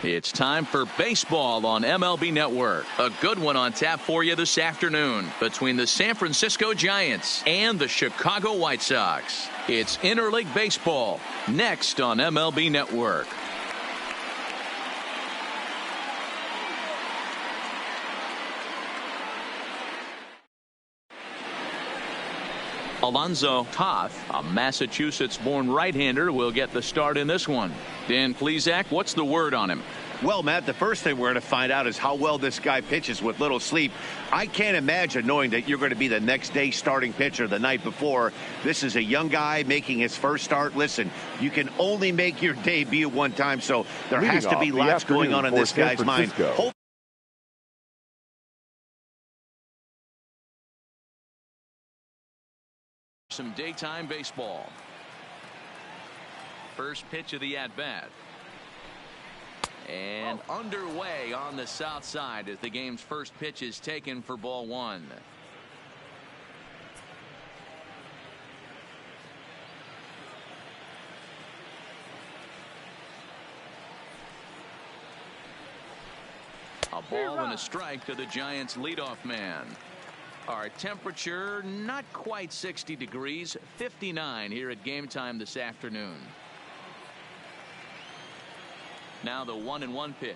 It's time for baseball on MLB Network. A good one on tap for you this afternoon between the San Francisco Giants and the Chicago White Sox. It's interleague baseball next on MLB Network. Alonzo Toth, a Massachusetts-born right-hander, will get the start in this one. Dan Plesac, what's the word on him? Well, Matt, the first thing we're going to find out is how well this guy pitches with little sleep. I can't imagine knowing that you're going to be the next day starting pitcher the night before. This is a young guy making his first start. Listen, you can only make your debut one time, so there has to be lots going on in this guy's mind. Some daytime baseball. First pitch of the at-bat. And underway on the south side as the game's first pitch is taken for ball one. A ball and a strike to the Giants' leadoff man. Our temperature not quite 60 degrees, 59 here at game time this afternoon. Now the 1-1 pitch.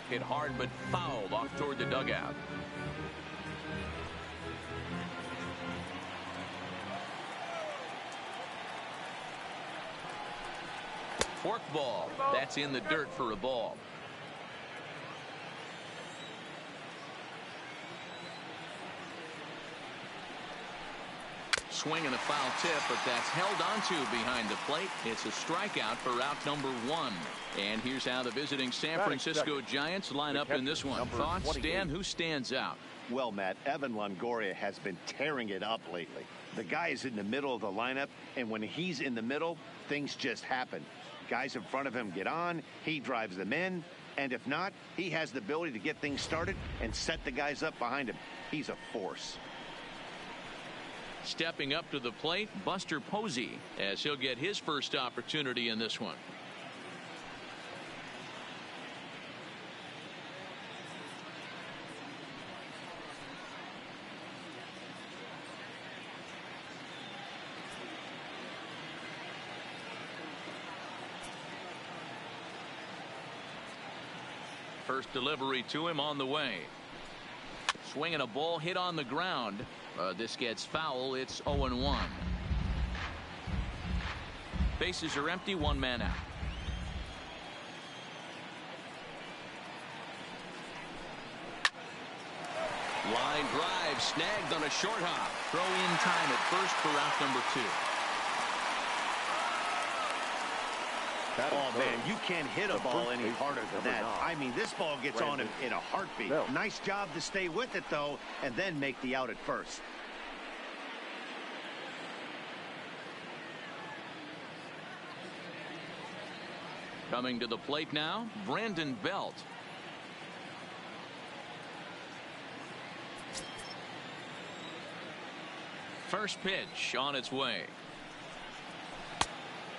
Hit hard but fouled off toward the dugout. Fork ball. That's in the dirt for a ball. Swing and a foul tip, but that's held onto behind the plate. It's a strikeout for out number one. And here's how the visiting San Francisco Giants line up in this one. Thoughts, Dan? Who stands out? Well, Matt, Evan Longoria has been tearing it up lately. The guy is in the middle of the lineup, and when he's in the middle, things just happen. Guys in front of him get on, he drives them in, and if not, he has the ability to get things started and set the guys up behind him. He's a force. Stepping up to the plate, Buster Posey, as he'll get his first opportunity in this one. First delivery to him on the way. Swinging a ball hit on the ground. This gets foul. It's 0-1. Bases are empty. One man out. Line drive snagged on a short hop. Throw in time at first for out number two. Oh, man, you can't hit a ball any harder than that. I mean, this ball gets on him in a heartbeat. Nice job to stay with it, though, and then make the out at first. Coming to the plate now, Brandon Belt. First pitch on its way.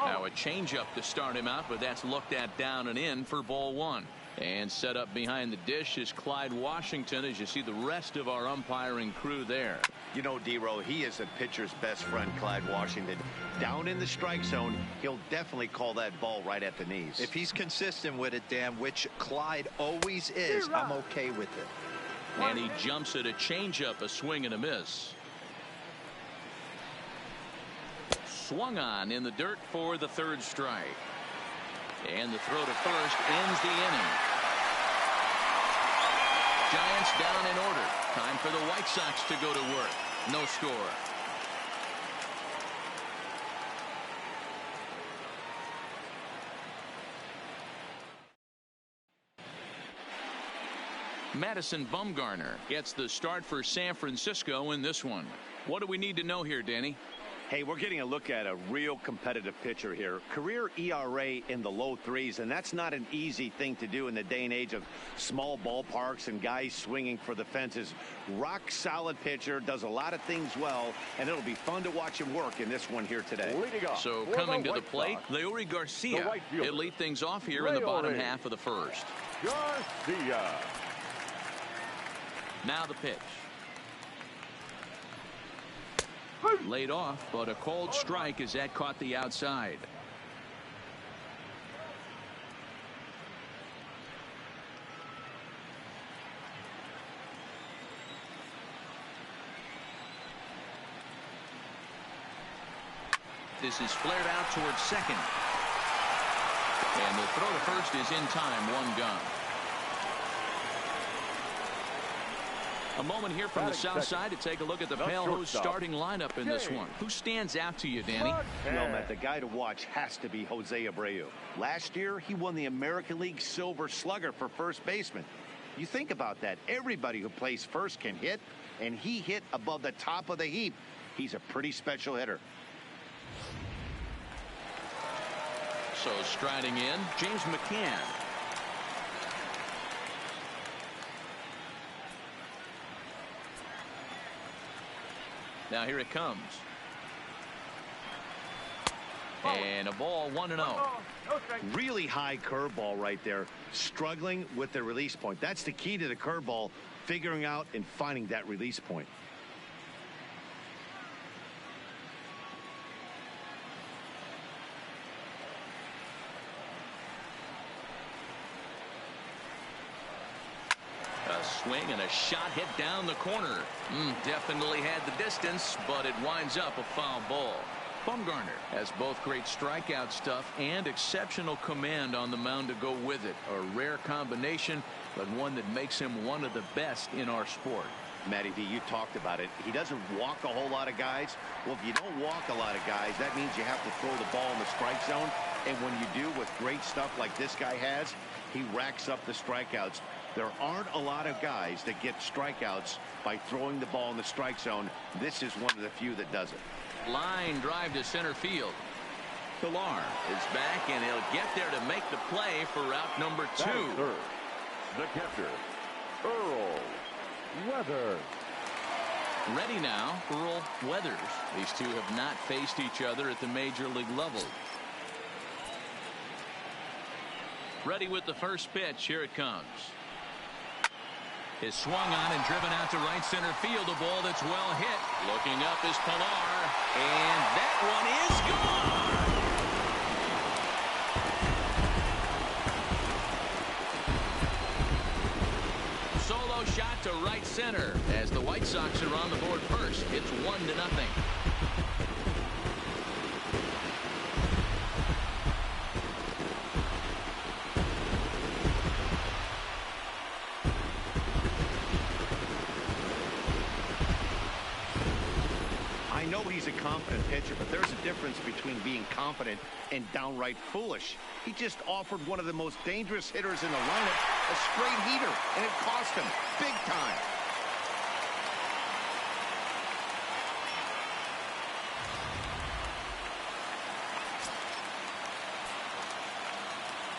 Now a changeup to start him out, but that's looked at down and in for ball one. And set up behind the dish is Clyde Washington, as you see the rest of our umpiring crew there. You know, D-Row, he is a pitcher's best friend, Clyde Washington. Down in the strike zone, he'll definitely call that ball right at the knees. If he's consistent with it, Dan, which Clyde always is, I'm okay with it. And he jumps at a changeup, a swing and a miss. Swung on in the dirt for the third strike. And the throw to first ends the inning. Giants down in order. Time for the White Sox to go to work. No score. Madison Bumgarner gets the start for San Francisco in this one. What do we need to know here, Danny? Hey, we're getting a look at a real competitive pitcher here. Career ERA in the low threes, and that's not an easy thing to do in the day and age of small ballparks and guys swinging for the fences. Rock solid pitcher, does a lot of things well, and it'll be fun to watch him work in this one here today. So coming to the plate, Leury Garcia. He'll lead things off here in the bottom half of the first. Garcia. Now the pitch. Laid off, but a called strike as that caught the outside. This is flared out towards second. And the throw to first is in time, one gone. A moment here from the south side to take a look at the Pale Hose starting lineup in this one. Who stands out to you, Danny? Well, Matt, the guy to watch has to be Jose Abreu. Last year, he won the American League Silver Slugger for first baseman. You think about that. Everybody who plays first can hit, and he hit above the top of the heap. He's a pretty special hitter. So striding in, James McCann. Now here it comes. And a ball 1-0. Really high curveball right there. Struggling with the release point. That's the key to the curveball, figuring out and finding that release point. Swing and a shot hit down the corner. Definitely had the distance, but it winds up a foul ball. Bumgarner has both great strikeout stuff and exceptional command on the mound to go with it. A rare combination, but one that makes him one of the best in our sport. Matty V, you talked about it. He doesn't walk a whole lot of guys. Well, if you don't walk a lot of guys, that means you have to throw the ball in the strike zone. And when you do with great stuff like this guy has, he racks up the strikeouts. There aren't a lot of guys that get strikeouts by throwing the ball in the strike zone. This is one of the few that does it. Line drive to center field. Pilar is back, and he'll get there to make the play for route number 2. Third, the catcher, Earl Weathers. Ready now, Earl Weathers. These two have not faced each other at the major league level. Ready with the first pitch. Here it comes. Is swung on and driven out to right center field. A ball that's well hit. Looking up is Pilar, and that one is gone. Solo shot to right center as the White Sox are on the board first. It's 1-0. I know he's a confident pitcher, but there's a difference between being confident and downright foolish. He just offered one of the most dangerous hitters in the lineup a straight heater, and it cost him big time.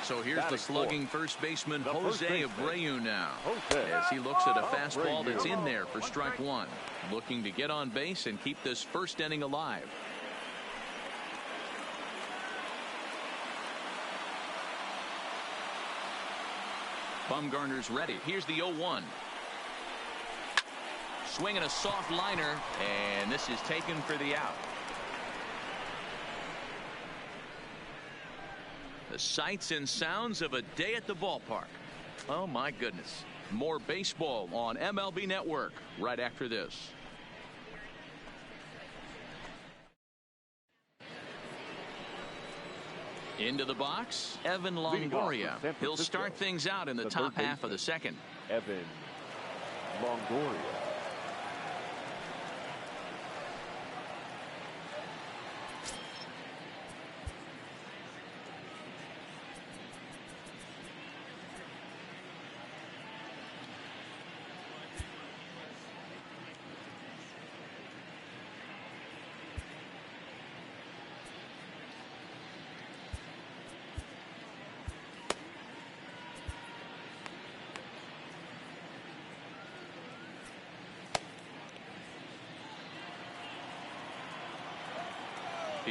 So here's the slugging first baseman Jose Abreu now, Jose as he looks at a fastball Abreu. that's in there for strike 1, looking to get on base and keep this first inning alive. Bumgarner's ready. Here's the 0-1. Swinging a soft liner, and this is taken for the out. The sights and sounds of a day at the ballpark. Oh, my goodness. More baseball on MLB Network right after this. Into the box, Evan Longoria. He'll start things out in the top half of the second. Evan Longoria.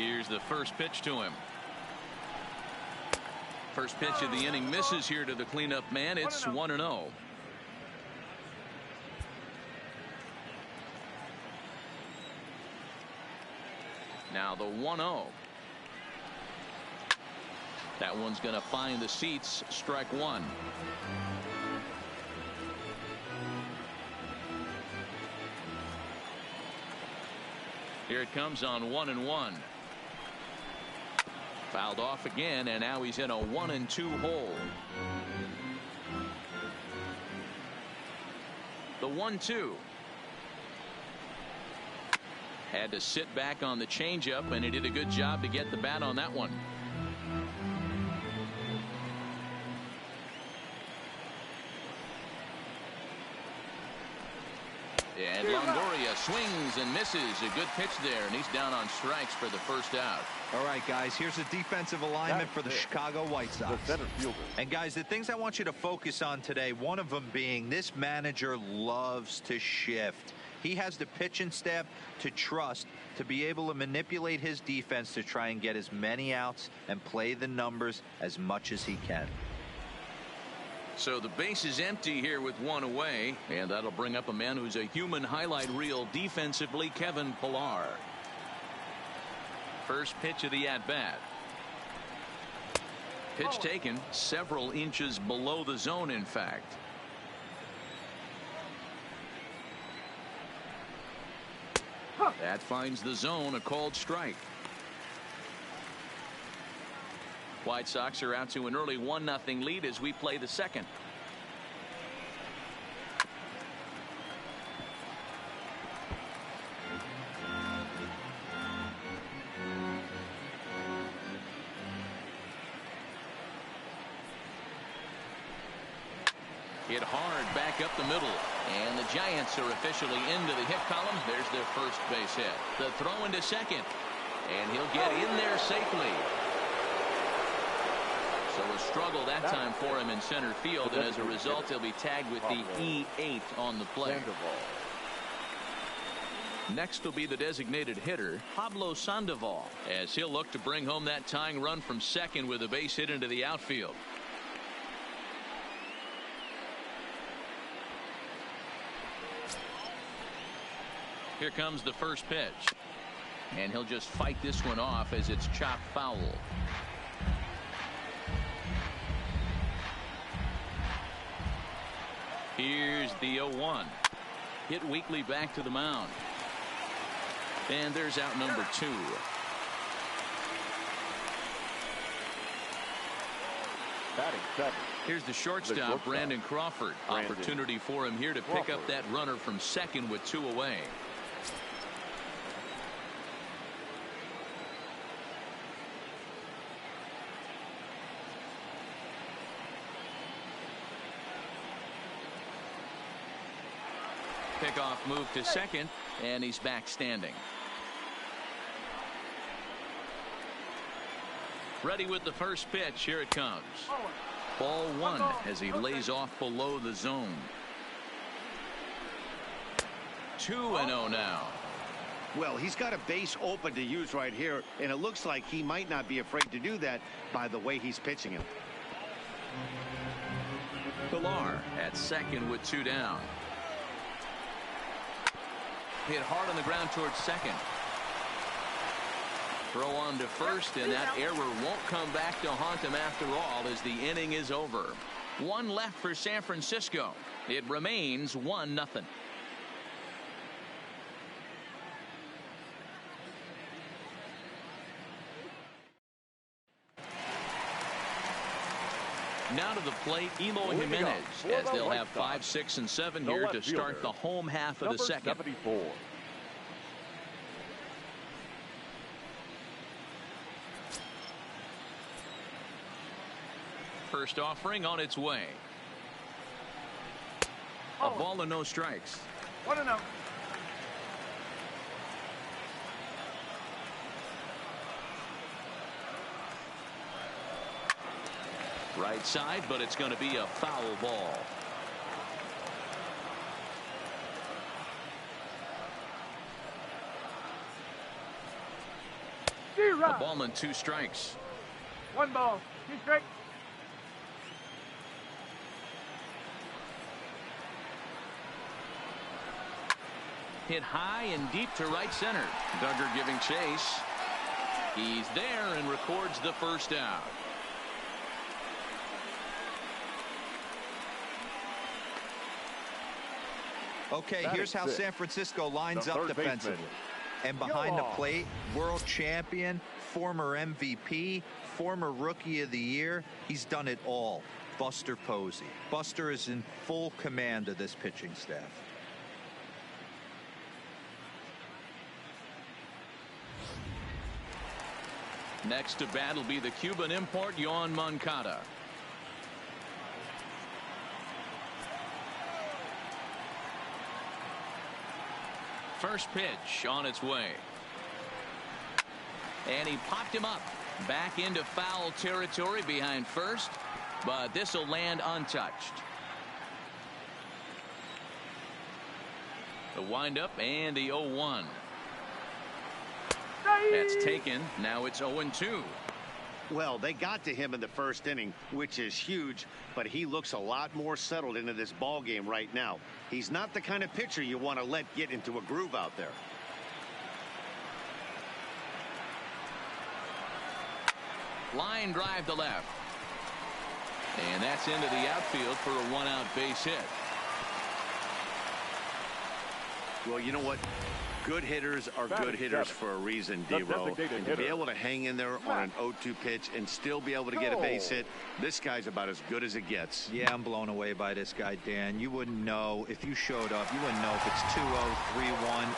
Here's the first pitch to him. First pitch of the inning misses here to the cleanup man. It's 1-0. Now the 1-0. That one's going to find the seats. Strike one. Here it comes on 1-1. Fouled off again, and now he's in a 1-2 hole. The 1-2. Had to sit back on the changeup, and he did a good job to get the bat on that one. And Longoria swings and misses. A good pitch there, and he's down on strikes for the first out. All right, guys, here's a defensive alignment for the Chicago White Sox. The center fielder. And, guys, the things I want you to focus on today, one of them being this manager loves to shift. He has the pitching staff to trust to be able to manipulate his defense to try and get as many outs and play the numbers as much as he can. So the base is empty here with one away, and that'll bring up a man who's a human highlight reel defensively, Kevin Pillar. First pitch of the at-bat. Pitch taken several inches below the zone, in fact. That finds the zone, a called strike. White Sox are out to an early 1-0 lead as we play the second. Hit hard back up the middle, and the Giants are officially into the hit column. There's their first base hit. The throw into second, and he'll get in there safely. So a struggle that time for him in center field, and as a result he'll be tagged with the E8 on the play. Next will be the designated hitter, Pablo Sandoval, as he'll look to bring home that tying run from second with a base hit into the outfield. Here comes the first pitch, and he'll just fight this one off as it's chopped foul. Here's the 0-1. Hit weakly back to the mound. And there's out number 2. Batting second. Here's the shortstop, Brandon Crawford. Opportunity for him here to pick up that runner from second with 2 away. Pickoff move to second, and he's back standing. Ready with the first pitch. Here it comes. Ball 1 as he lays off below the zone. 2-0 now. Well, he's got a base open to use right here, and it looks like he might not be afraid to do that by the way he's pitching him. Pillar at second with 2 down. Hit hard on the ground towards second. Throw on to first, and that error won't come back to haunt him after all as the inning is over. 1 left for San Francisco. It remains 1-0. Now to the plate, Eloy Jimenez, as they'll have 5, 6, and 7 here to start the home half of the second. 74. First offering on its way. A ball and no strikes. 1-0. Right side, but it's going to be a foul ball. A ball and 2 strikes. 1 ball, 2 strikes. Hit high and deep to right center. Duggar giving chase. He's there and records the first out. Okay, here's how San Francisco lines up defensively. And behind the plate, world champion, former MVP, former Rookie of the Year. He's done it all. Buster Posey. Buster is in full command of this pitching staff. Next to bat will be the Cuban import, Yoan Moncada. First pitch on its way. And he popped him up. Back into foul territory behind first, but this will land untouched. The windup and the 0-1. That's taken. Now it's 0-2. Well, they got to him in the first inning, which is huge, but he looks a lot more settled into this ball game right now. He's not the kind of pitcher you want to let get into a groove out there. Line drive to left. And that's into the outfield for a 1-out base hit. Well, you know what? Good hitters are good hitters for a reason, D-Row. And to be able to hang in there on an 0-2 pitch and still be able to get a base hit, this guy's about as good as it gets. Yeah, I'm blown away by this guy, Dan. You wouldn't know if you showed up. You wouldn't know if it's 2-0, 3-1,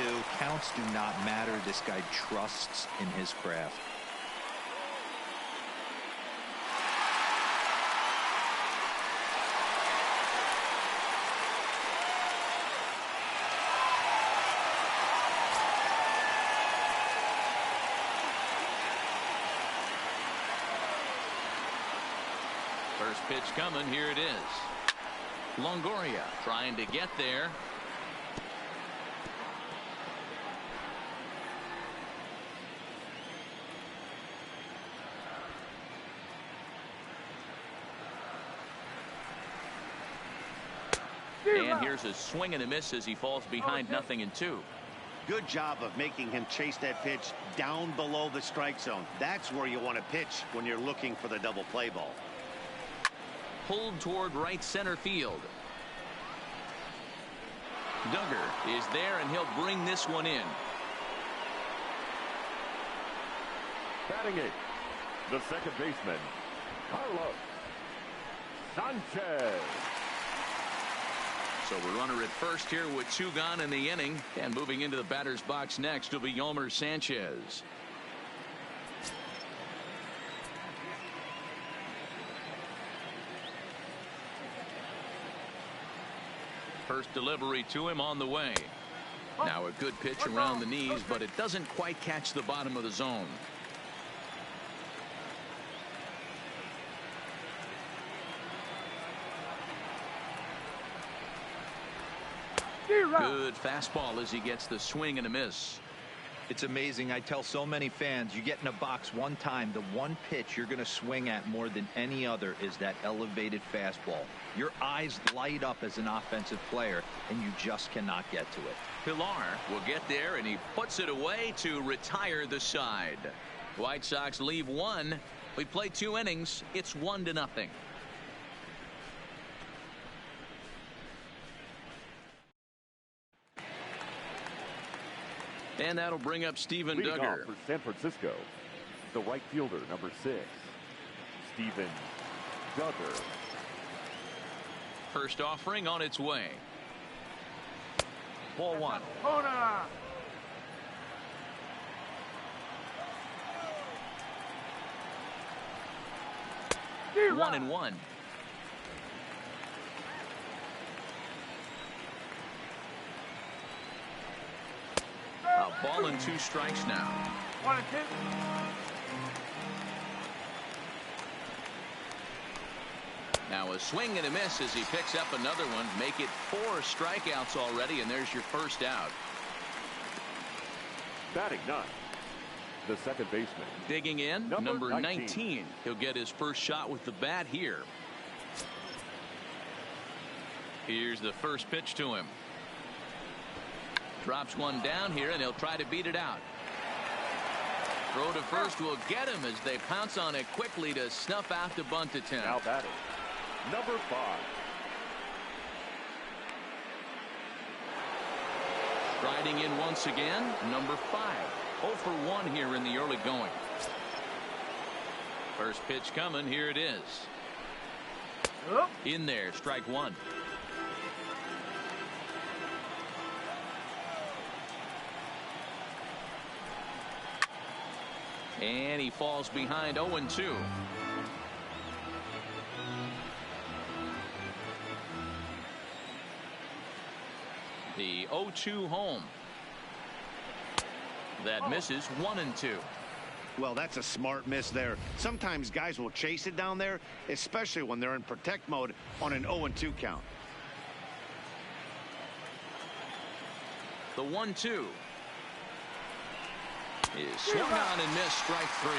0-2. Counts do not matter. This guy trusts in his craft. First pitch coming. Here it is. Longoria trying to get there. And here's a swing and a miss as he falls behind 0-2. Good job of making him chase that pitch down below the strike zone. That's where you want to pitch when you're looking for the double play ball. Pulled toward right center field. Duggar is there and he'll bring this one in. Batting it, the second baseman, Carlos Sanchez. So the runner at first here with 2 gone in the inning. And moving into the batter's box next will be Yomer Sanchez. First delivery to him on the way. Now a good pitch around the knees, but it doesn't quite catch the bottom of the zone. Good fastball as he gets the swing and a miss. It's amazing. I tell so many fans, you get in a box one time, the one pitch you're going to swing at more than any other is that elevated fastball. Your eyes light up as an offensive player, and you just cannot get to it. Pilar will get there, and he puts it away to retire the side. White Sox leave 1. We play 2 innings. It's 1-0. And that'll bring up Steven Duggar. For San Francisco, the right fielder, number 6, Steven Duggar. First offering on its way. Ball 1. 1-1. A ball and 2 strikes now. 1-2. Now a swing and a miss as he picks up another one. Make it 4 strikeouts already, and there's your first out. Batting 9, the second baseman. Digging in, number 19. He'll get his first shot with the bat here. Here's the first pitch to him. Drops one down here, and he'll try to beat it out. Throw to first will get him as they pounce on it quickly to snuff out the bunt attempt. Now batting, number 5. Striding in once again, number 5. 0 for 1 here in the early going. First pitch coming, here it is. In there, strike one. And he falls behind 0-2. The 0-2 home. That misses 1-2. Well, that's a smart miss there. Sometimes guys will chase it down there, especially when they're in protect mode on an 0-2 count. The 1-2 is swung on and missed, strike 3.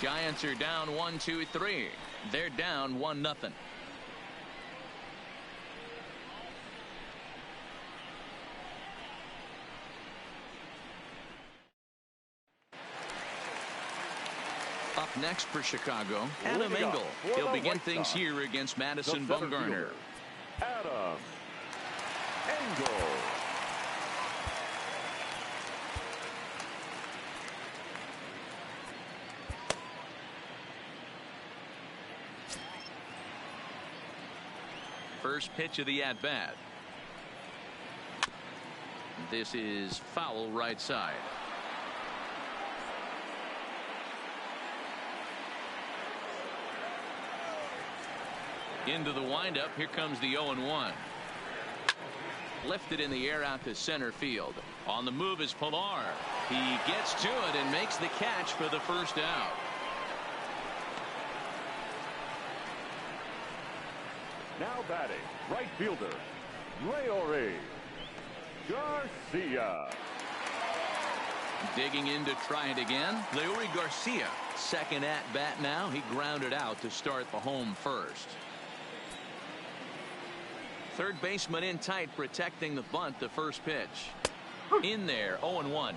Giants are down 1-2-3. They're down 1-0. Up next for Chicago, Adam Engel. He'll begin things here against Madison Bumgarner. Adam Engel. First pitch of the at-bat. This is foul right side. Into the windup. Here comes the 0-1. Lifted in the air out to center field. On the move is Pilar. He gets to it and makes the catch for the first out. Now batting, right fielder, Leury Garcia. Digging in to try it again, Leury Garcia. Second at bat now. He grounded out to start the home first. Third baseman in tight, protecting the bunt. The first pitch. In there, 0-1. 0-1.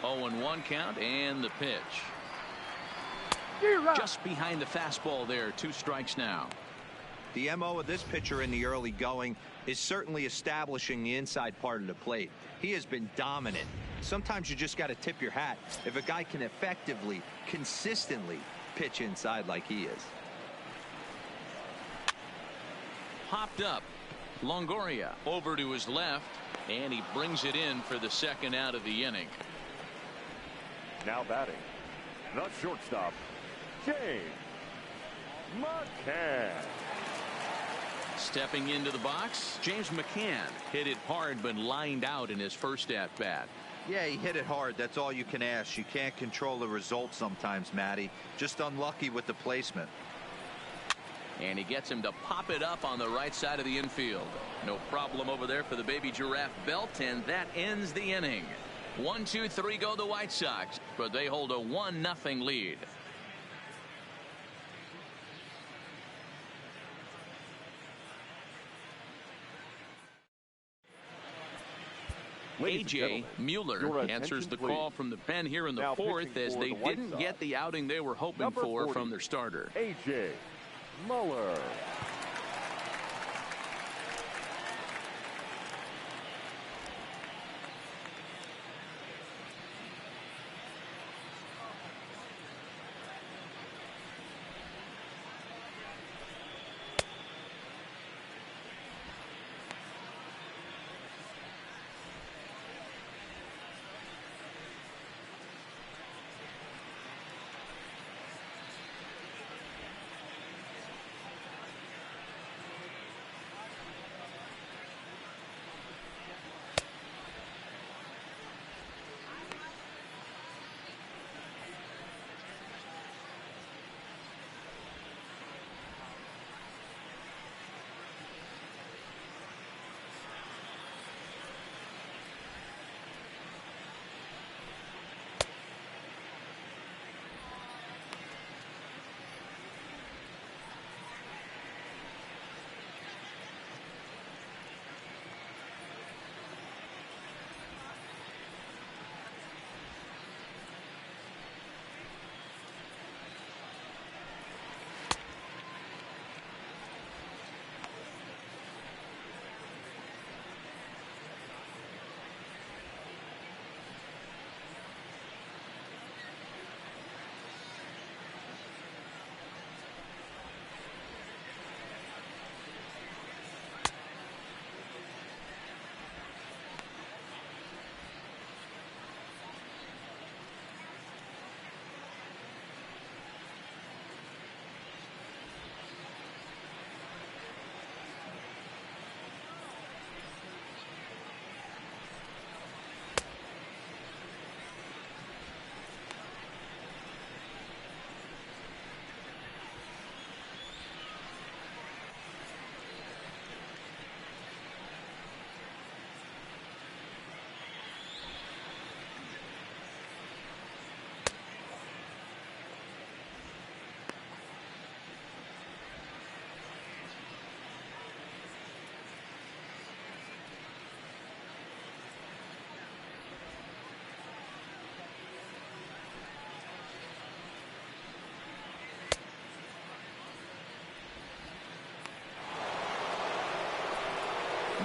0-1 count, and the pitch. Just behind the fastball there. 2 strikes now. The MO of this pitcher in the early going is certainly establishing the inside part of the plate. He has been dominant. Sometimes you just got to tip your hat if a guy can effectively, consistently pitch inside like he is. Popped up. Longoria over to his left, and he brings it in for the second out of the inning. Now batting, the shortstop, James McCann. Stepping into the box, James McCann hit it hard but lined out in his first at bat. Yeah, he hit it hard. That's all you can ask. You can't control the result sometimes, Matty. Just unlucky with the placement. And he gets him to pop it up on the right side of the infield. No problem over there for the baby giraffe belt, and that ends the inning. 1-2-3 go the White Sox, but they hold a 1-0 lead. A.J. Mueller answers the call from the pen here in the fourth as they didn't get the outing they were hoping for from their starter. A.J. Mueller.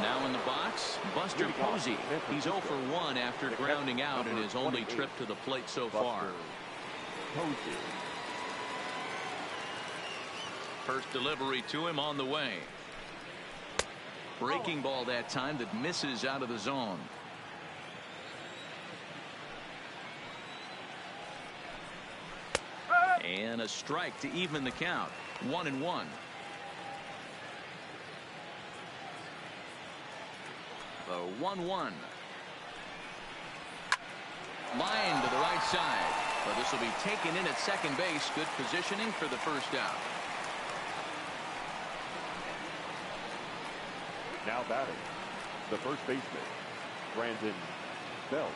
Now in the box, Buster Posey. He's 0 for 1 after grounding out in his only trip to the plate so far. Posey. First delivery to him on the way. Breaking ball that time that misses out of the zone. And a strike to even the count. 1-1. The 1-1. Line to the right side. Well, this will be taken in at second base. Good positioning for the first out. Now batting, the first baseman, Brandon Belt.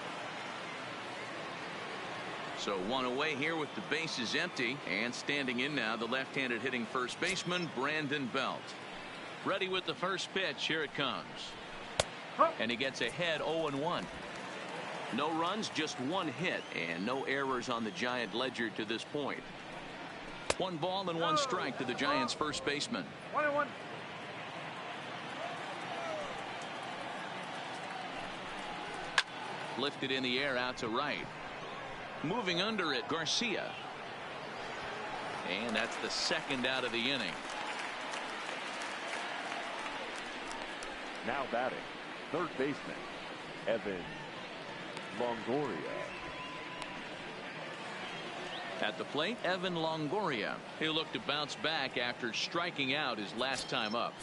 So one away here with the bases empty, and standing in now the left-handed hitting first baseman Brandon Belt. Ready with the first pitch. Here it comes. And he gets ahead 0-1. No runs, just one hit, and no errors on the Giant ledger to this point. 1 ball and 1 strike to the Giants first baseman. 1-1. Lifted in the air out to right. Moving under it, Garcia. And that's the second out of the inning. Now batting, third baseman, Evan Longoria. At the plate, Evan Longoria. He'll look to bounce back after striking out his last time up.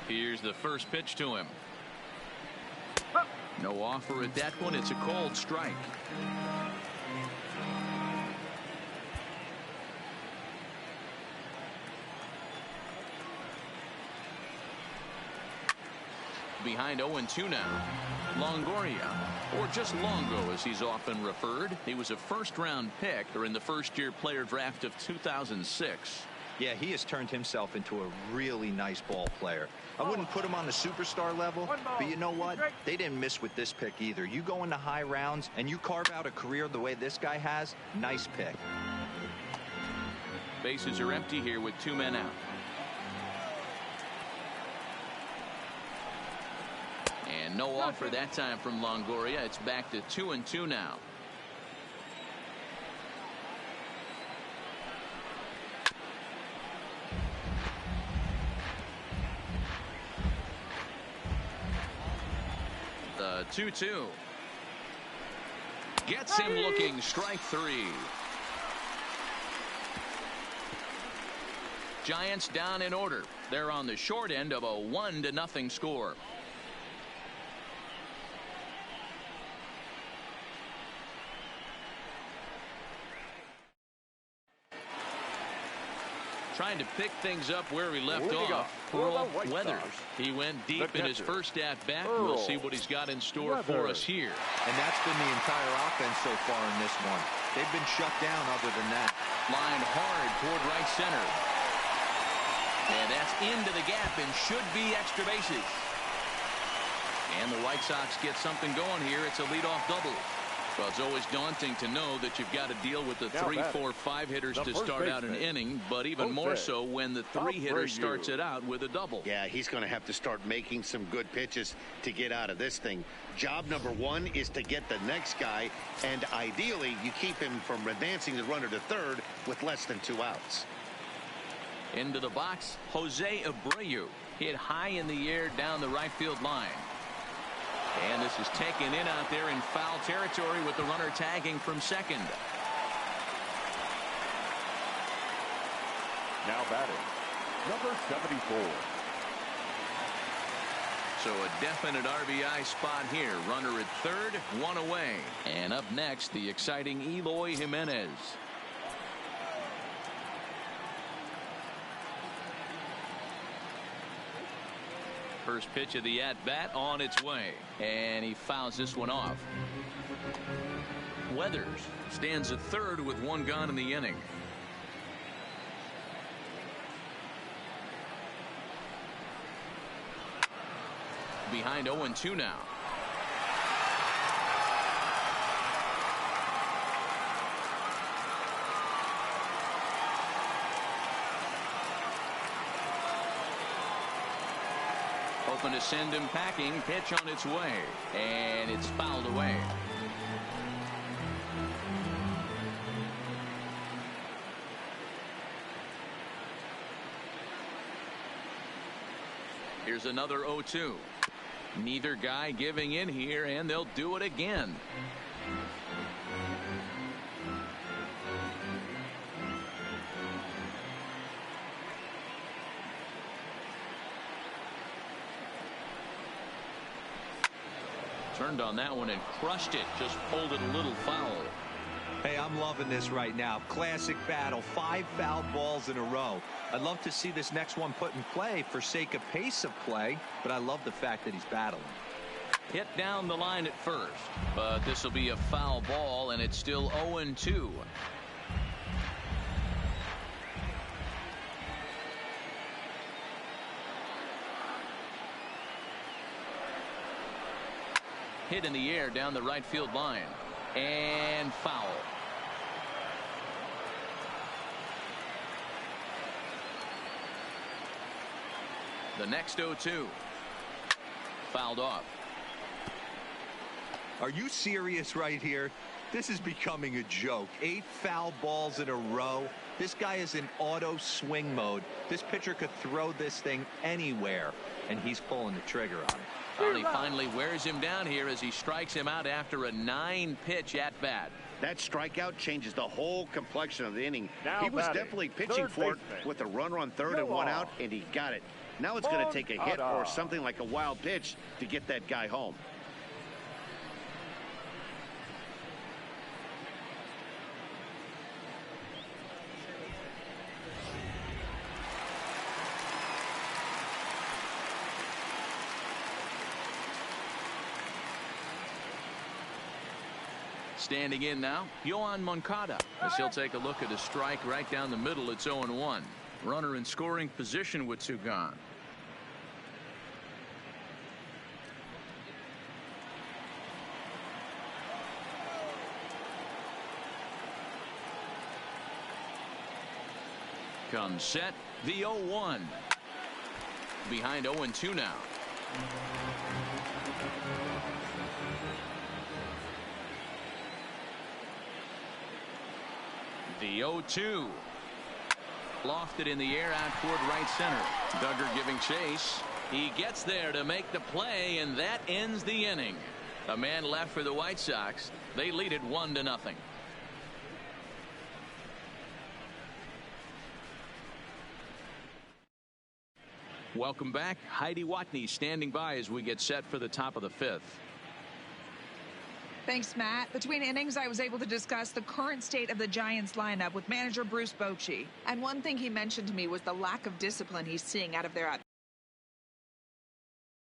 Here's the first pitch to him. No offer at that one. It's a cold strike. Behind 0-2 now. Longoria, or just Longo as he's often referred. He was a first-round pick during the first-year player draft of 2006. Yeah, he has turned himself into a really nice ball player. I wouldn't put him on the superstar level, but you know what? They didn't miss with this pick either. You go into high rounds and you carve out a career the way this guy has. Nice pick. Bases are empty here with 2 men out. And no offer that time from Longoria. It's back to 2-2 now. The 2-2. Gets him looking. Strike 3. Giants down in order. They're on the short end of a 1-0 score. Trying to pick things up where he left off. Earl Weathers. He went deep in his first at-bat. We'll see what he's got in store for us here. And that's been the entire offense so far in this one. They've been shut down other than that. Line hard toward right center. And that's into the gap and should be extra bases. And the White Sox get something going here. It's a leadoff double. Well, it's always daunting to know that you've got to deal with the 3, 4, 5 hitters to start out an inning, but even more so when the 3-hitter starts it out with a double. Yeah, he's going to have to start making some good pitches to get out of this thing. Job number 1 is to get the next guy, and ideally you keep him from advancing the runner to third with less than 2 outs. Into the box, Jose Abreu hit high in the air down the right field line. And this is taken in out there in foul territory with the runner tagging from second. Now batting, number 74. So a definite RBI spot here. Runner at third, 1 away. And up next, the exciting Eloy Jimenez. First pitch of the at-bat on its way. And he fouls this one off. Weathers stands at third with 1 gone in the inning. Behind 0-2 now. Hoping to send him packing. Pitch on its way. And it's fouled away. Here's another 0-2. Neither guy giving in here, and they'll do it again. Turned on that one and crushed it. Just pulled it a little foul. Hey, I'm loving this right now. Classic battle. 5 foul balls in a row. I'd love to see this next one put in play for sake of pace of play, but I love the fact that he's battling. Hit down the line at first, but this will be a foul ball, and it's still 0-2. Hit in the air down the right field line, and foul. The next 0-2. Fouled off. Are you serious right here? This is becoming a joke. 8 foul balls in a row. This guy is in auto swing mode. This pitcher could throw this thing anywhere, and he's pulling the trigger on it. Well, he finally wears him down here as he strikes him out after a 9-pitch at bat. That strikeout changes the whole complexion of the inning. Now he was batting, definitely pitching for it with a runner on third and 1 out, and he got it. Now it's going to take a hit or something like a wild pitch to get that guy home. Standing in now, Yohan Moncada, as he'll take a look at a strike right down the middle. It's 0-1. Runner in scoring position with 2 gone. Comes set, the 0-1. Behind 0-2 now. The 0-2. Lofted in the air out toward right center. Duggar giving chase. He gets there to make the play, and that ends the inning. A man left for the White Sox. They lead it 1-0. Welcome back. Heidi Watney standing by as we get set for the top of the 5th. Thanks, Matt. Between innings, I was able to discuss the current state of the Giants lineup with manager Bruce Bochy. And one thing he mentioned to me was the lack of discipline he's seeing out of their outfit.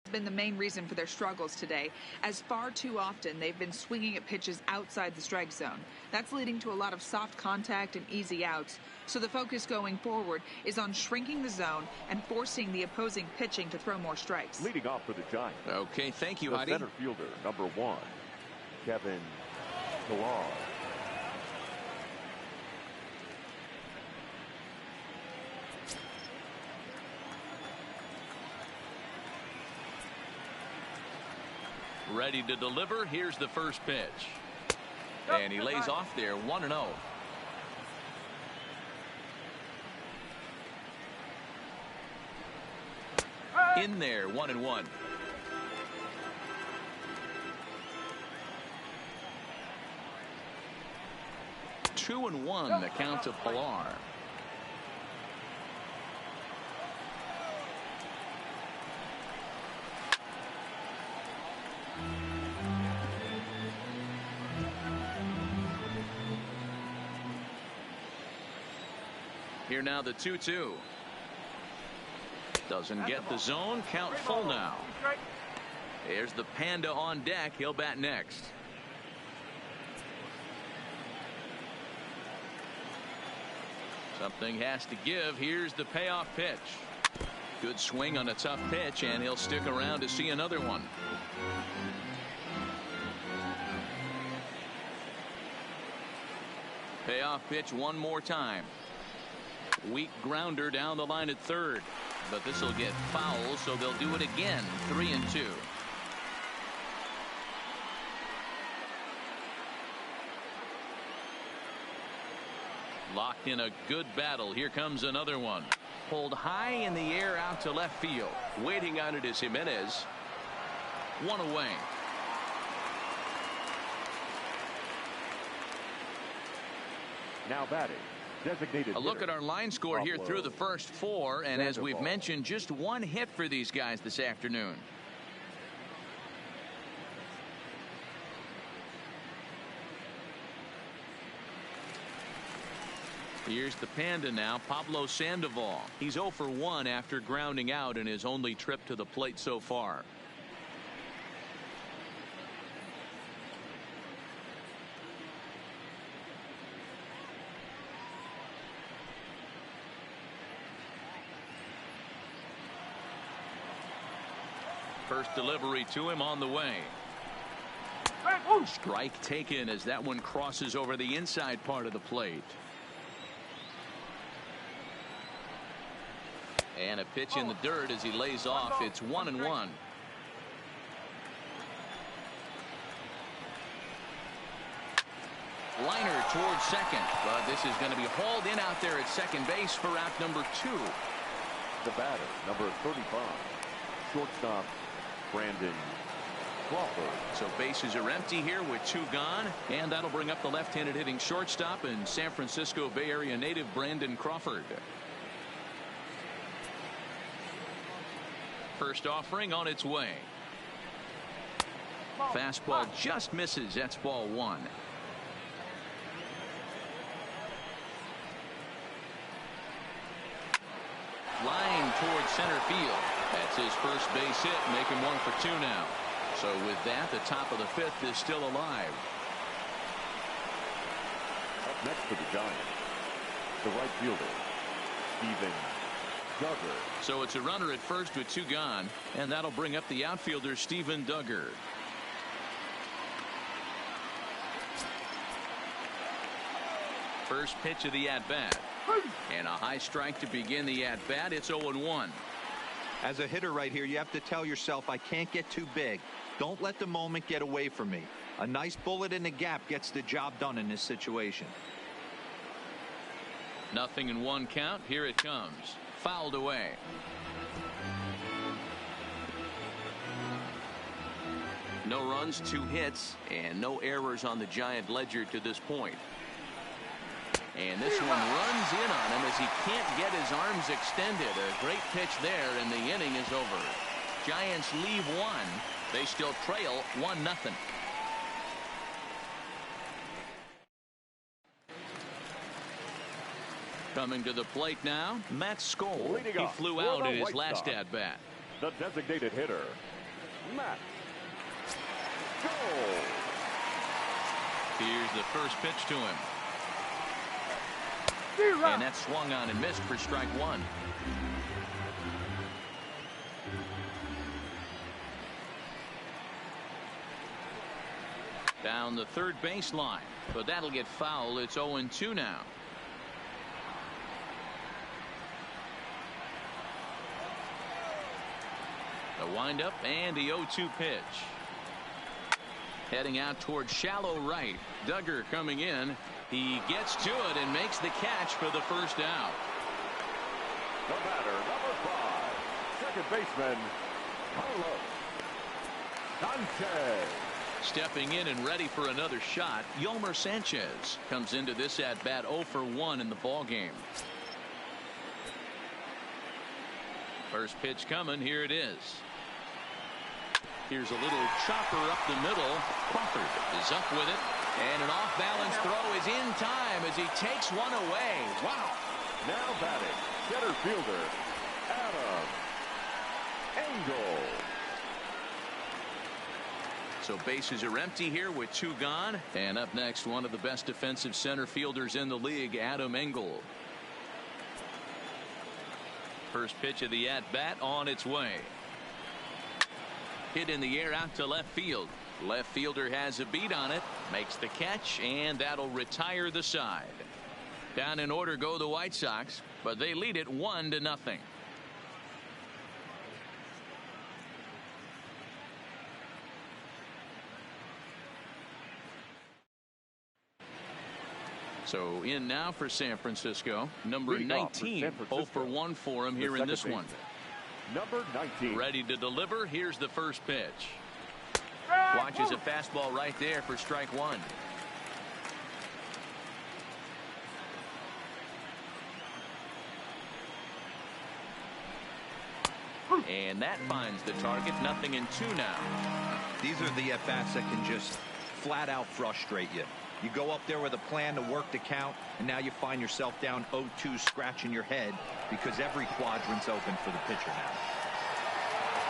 It's been the main reason for their struggles today, as far too often they've been swinging at pitches outside the strike zone. That's leading to a lot of soft contact and easy outs. So the focus going forward is on shrinking the zone and forcing the opposing pitching to throw more strikes. Leading off for the Giants. Okay, thank you, the Heidi. Center fielder, number 1, Kevin Pillar. Ready to deliver. Here's the first pitch. And he lays off there, 1-0. In there, 1-1. Two and 1, the count to Pillar. Here now the 2-2. Doesn't get the zone. Count full now. There's the Panda on deck. He'll bat next. Something has to give. Here's the payoff pitch. Good swing on a tough pitch, and he'll stick around to see another one. Payoff pitch one more time. Weak grounder down the line at third. but this will get foul, so they'll do it again. 3-2. Locked in a good battle. Here comes another one. Pulled high in the air out to left field. Waiting on it is Jimenez. One away. Now batting, designated A look hitter, at our line score here Buffalo. through the first 4, and as we've mentioned, just 1 hit for these guys this afternoon. Here's the Panda now, Pablo Sandoval. He's 0 for 1 after grounding out in his only trip to the plate so far. First delivery to him on the way. Strike taken as that one crosses over the inside part of the plate. And a pitch in the dirt as he lays off. It's 1-1. Liner towards second, but this is going to be hauled in out there at second base for out number 2. The batter, number 35, shortstop Brandon Crawford. So bases are empty here with 2 gone, and that'll bring up the left-handed hitting shortstop and San Francisco Bay Area native Brandon Crawford. First offering on its way. Fastball just misses. That's ball 1. Line towards center field. That's his first base hit, making 1 for 2 now. So with that, the top of the 5th is still alive. Up next for the Giants, the right fielder, Steven Duggar. So it's a runner at first with 2 gone, and that'll bring up the outfielder Steven Duggar. First pitch of the at-bat. And a high strike to begin the at-bat. It's 0-1. As a hitter right here, you have to tell yourself, I can't get too big. Don't let the moment get away from me. A nice bullet in the gap gets the job done in this situation. 0-1 count. Here it comes. Fouled away. No runs, 2 hits, and no errors on the Giant ledger to this point. And this one runs in on him as he can't get his arms extended. A great pitch there, and the inning is over. Giants leave 1. They still trail 1-0. Coming to the plate now, Matt Skoll. He flew out in his last at-bat. The designated hitter, Matt Skoll. Here's the first pitch to him. And that swung on and missed for strike 1. Down the third baseline, but that'll get foul. It's 0-2 now. The windup and the 0-2 pitch. Heading out towards shallow right. Duggar coming in. He gets to it and makes the catch for the first out. The batter, number 5, second baseman, Carlos Sanchez. Stepping in and ready for another shot, Yolmer Sanchez comes into this at-bat 0 for 1 in the ballgame. First pitch coming. Here it is. Here's a little chopper up the middle. Crawford is up with it. And an off-balance throw is in time as he takes one away. Wow. Now batting, center fielder, Adam Engel. So bases are empty here with 2 gone. And up next, one of the best defensive center fielders in the league, Adam Engel. First pitch of the at-bat on its way. Hit in the air out to left field. Left fielder has a beat on it, makes the catch, and that'll retire the side. Down in order go the White Sox, but they lead it 1-0. So in now for San Francisco, number 19, 0 for 1 for him here in this one. Number 19. Ready to deliver. Here's the first pitch. Watches a fastball right there for strike one. And that finds the target. 0-2 now. These are the at-bats that can just flat out frustrate you. You go up there with a plan to work the count, and now you find yourself down 0-2, scratching your head because every quadrant's open for the pitcher now.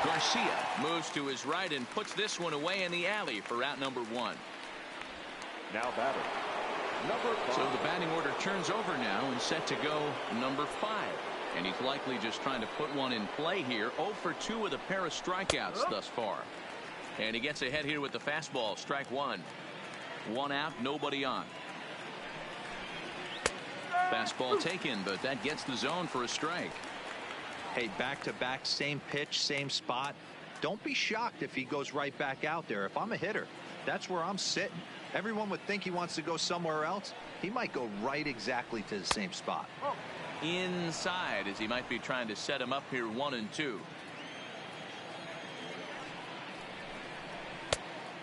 Garcia moves to his right and puts this one away in the alley for out number 1. Now batting, number 5. So the batting order turns over now and set to go number 5. And he's likely just trying to put one in play here. 0 for 2 with a pair of strikeouts thus far. And he gets ahead here with the fastball. Strike one. 1 out, nobody on. Fastball taken, but that gets the zone for a strike. Hey, back-to-back, same pitch, same spot. Don't be shocked if he goes right back out there. If I'm a hitter, that's where I'm sitting. Everyone would think he wants to go somewhere else. He might go right exactly to the same spot. Inside, as he might be trying to set him up here 1-2.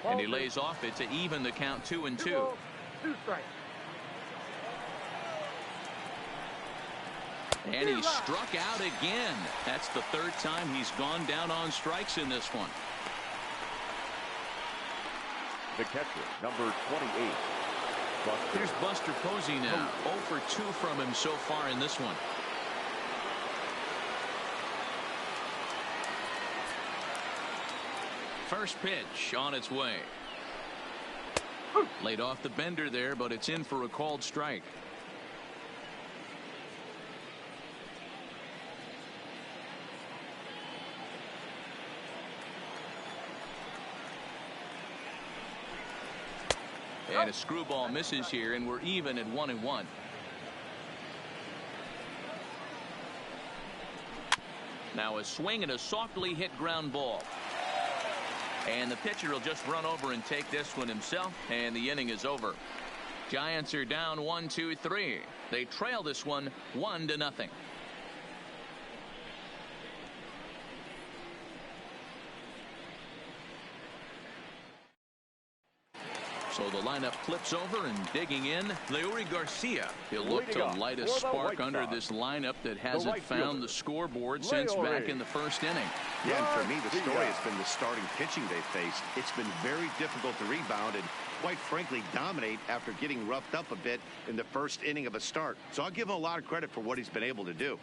And he lays off it to even the count 2-2. 2 strikes. And he struck out again. That's the 3rd time he's gone down on strikes in this one. The catcher, number 28. Here's Buster Posey now. 0 for 2 from him so far in this one. First pitch on its way. Laid off the bender there, but it's in for a called strike. And a screwball misses here, and we're even at 1-1. Now a swing and a softly hit ground ball. And the pitcher will just run over and take this one himself, and the inning is over. Giants are down 1-2-3. They trail this one 1-0. So the lineup flips over, and digging in, Leury Garcia. He'll look to light a spark under this lineup that hasn't found the scoreboard since back in the first inning. Yeah, and for me, the story has been the starting pitching they faced. It's been very difficult to rebound and, quite frankly, dominate after getting roughed up a bit in the first inning of a start. So I'll give him a lot of credit for what he's been able to do.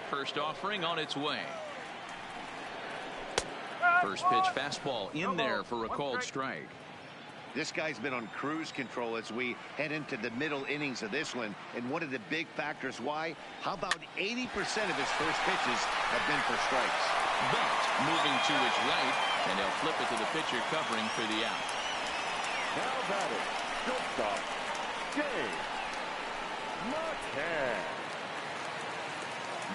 First offering on its way. First pitch fastball in there for a called strike. This guy's been on cruise control as we head into the middle innings of this one. And one of the big factors why, how about 80% of his first pitches have been for strikes. But moving to his right, and they'll flip it to the pitcher covering for the out. Now batting, shortstop, James McCann.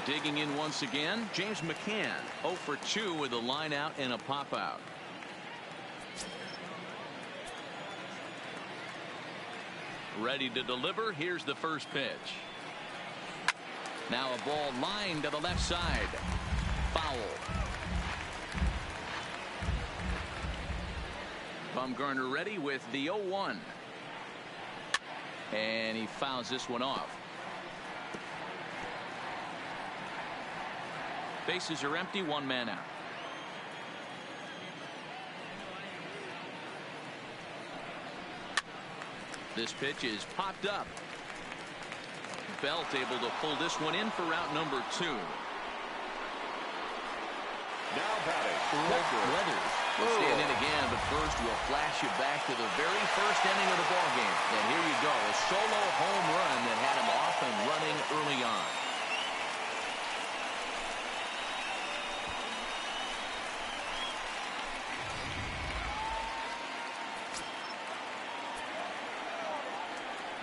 Digging in once again, James McCann. 0 for 2 with a line out and a pop out. Ready to deliver. Here's the first pitch. Now a ball lined to the left side. Foul. Bumgarner ready with the 0-1. And he fouls this one off. Bases are empty, 1 man out. This pitch is popped up. Belt able to pull this one in for out number 2. Now batting, Weathers will stand in again, but first we'll flash you back to the very first inning of the ballgame. And here you go, a solo home run that had him off and running early on.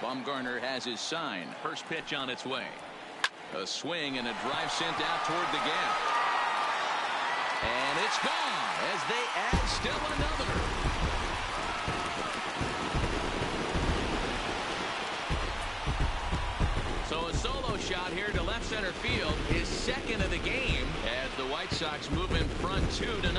Bumgarner has his sign. First pitch on its way. A swing and a drive sent out toward the gap. And it's gone as they add still another. So a solo shot here to left center field, his second of the game, as the White Sox move in front 2-0.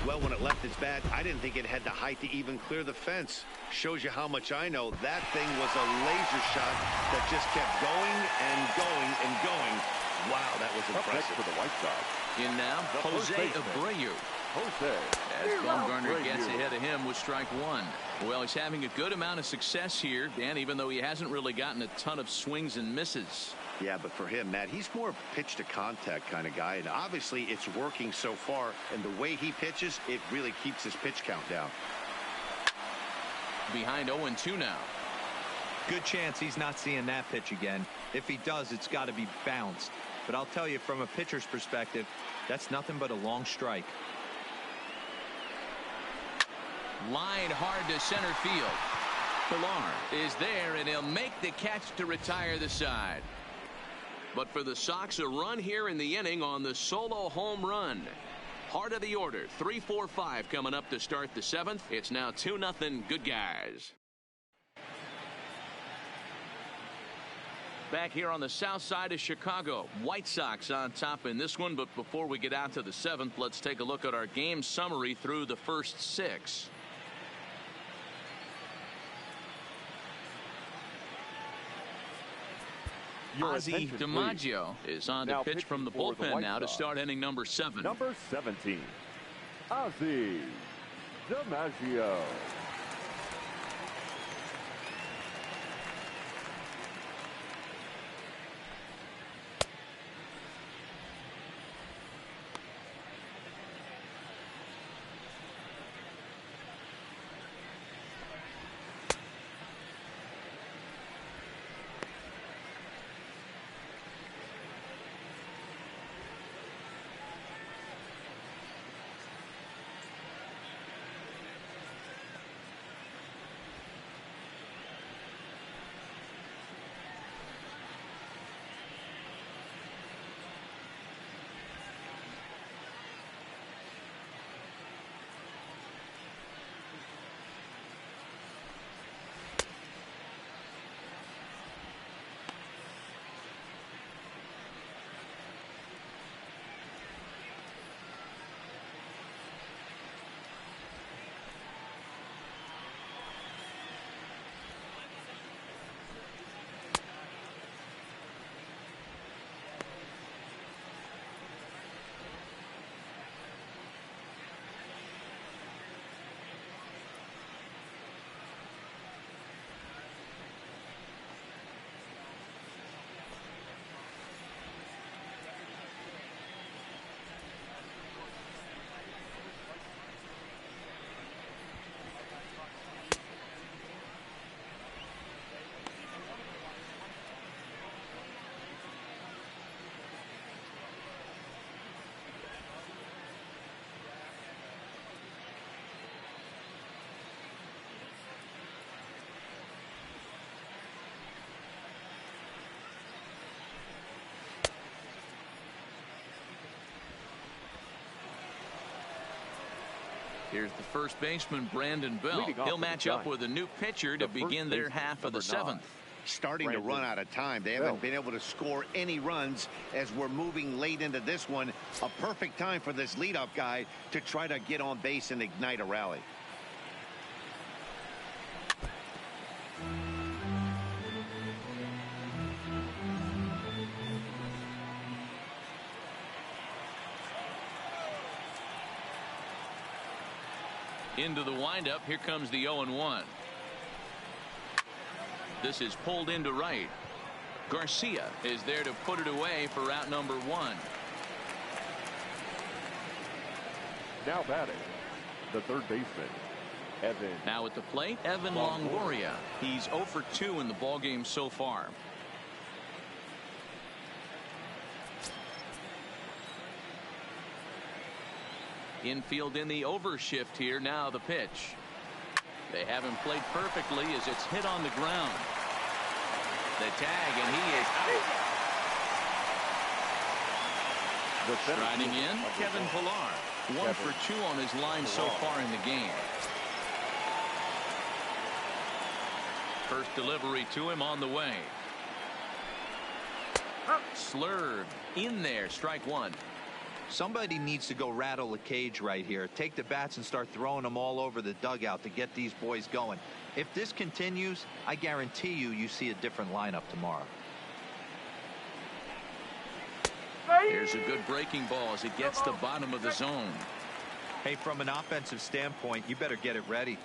Well, when it left its bat, I didn't think it had the height to even clear the fence. Shows you how much I know. That thing was a laser shot that just kept going and going and going. Wow, that was impressive. For the White Sox. In now, Jose Abreu. As Bumgarner gets ahead of him with strike one. Well, he's having a good amount of success here, Dan, even though he hasn't really gotten a ton of swings and misses. Yeah, but for him, Matt, he's more pitch to contact kind of guy, and obviously it's working so far, and the way he pitches, it really keeps his pitch count down. Behind 0-2 now. Good chance he's not seeing that pitch again. If he does, it's got to be bounced. But I'll tell you, from a pitcher's perspective, that's nothing but a long strike. Line hard to center field. Pilar is there, and he'll make the catch to retire the side. But for the Sox, a run here in the inning on the solo home run. Heart of the order, 3-4-5 coming up to start the seventh. It's now 2-0 good guys. Back here on the south side of Chicago, White Sox on top in this one. But before we get out to the seventh, let's take a look at our game summary through the first six. Ozzie DiMaggio is on to pitch from the bullpen now to start inning number 7. Number 17, Ozzie DiMaggio. Here's the first baseman, Brandon Bell. He'll match up with a new pitcher to begin their half of the seventh. Starting to run out of time. They haven't been able to score any runs as we're moving late into this one. A perfect time for this leadoff guy to try to get on base and ignite a rally. Into the windup. Here comes the 0-1. This is pulled into right. Garcia is there to put it away for out number 1. Now batting, the third baseman, Evan. Now at the plate, Evan Longoria. He's 0 for 2 in the ballgame so far. Infield in the overshift here. Now the pitch. They haven't played perfectly as it's hit on the ground. The tag, and he is out. Striding in, Kevin Pillar. 1 for 2 on his line so far in the game. First delivery to him on the way. Slurve in there. Strike 1. Somebody needs to go rattle a cage right here. Take the bats and start throwing them all over the dugout to get these boys going. If this continues, I guarantee you see a different lineup tomorrow. Here's a good breaking ball as it gets the bottom of the zone. Hey, from an offensive standpoint, you better get it ready.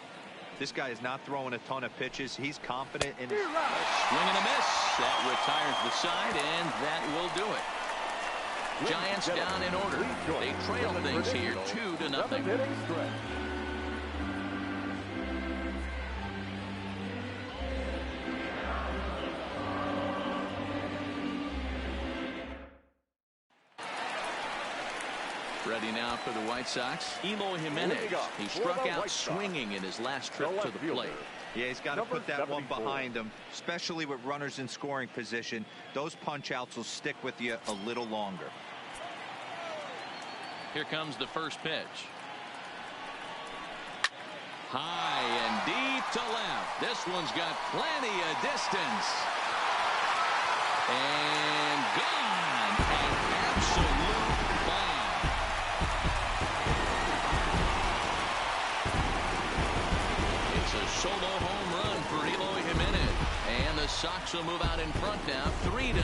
This guy is not throwing a ton of pitches. He's confident in his... Swing and a miss. That retires the side, and that will do it. Giants down in order. They trail things here 2-0. Ready now for the White Sox. Eloy Jimenez. He struck out swinging in his last trip to the plate. Yeah, he's got to put that one behind him, especially with runners in scoring position. Those punch-outs will stick with you a little longer. Here comes the first pitch. High and deep to left. This one's got plenty of distance. And gone. An absolute bomb. It's a solo home run for Eloy Jimenez. And the Sox will move out in front now, 3-0.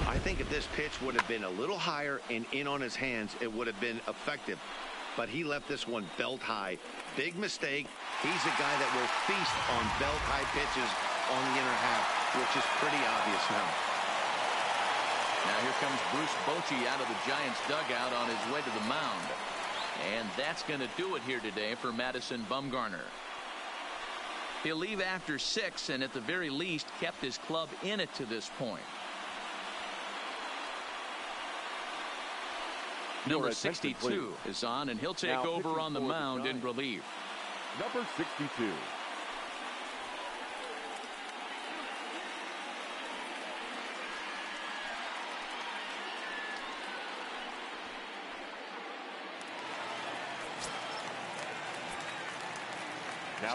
I think if this pitch would have been a little higher and in on his hands, it would have been effective. But he left this one belt high. Big mistake. He's a guy that will feast on belt high pitches on the inner half, which is pretty obvious now. Now here comes Bruce Bochy out of the Giants dugout on his way to the mound. And that's going to do it here today for Madison Bumgarner. He'll leave after 6 and at the very least kept his club in it to this point. Number 62 is on, and he'll take over on the mound in relief. Number 62.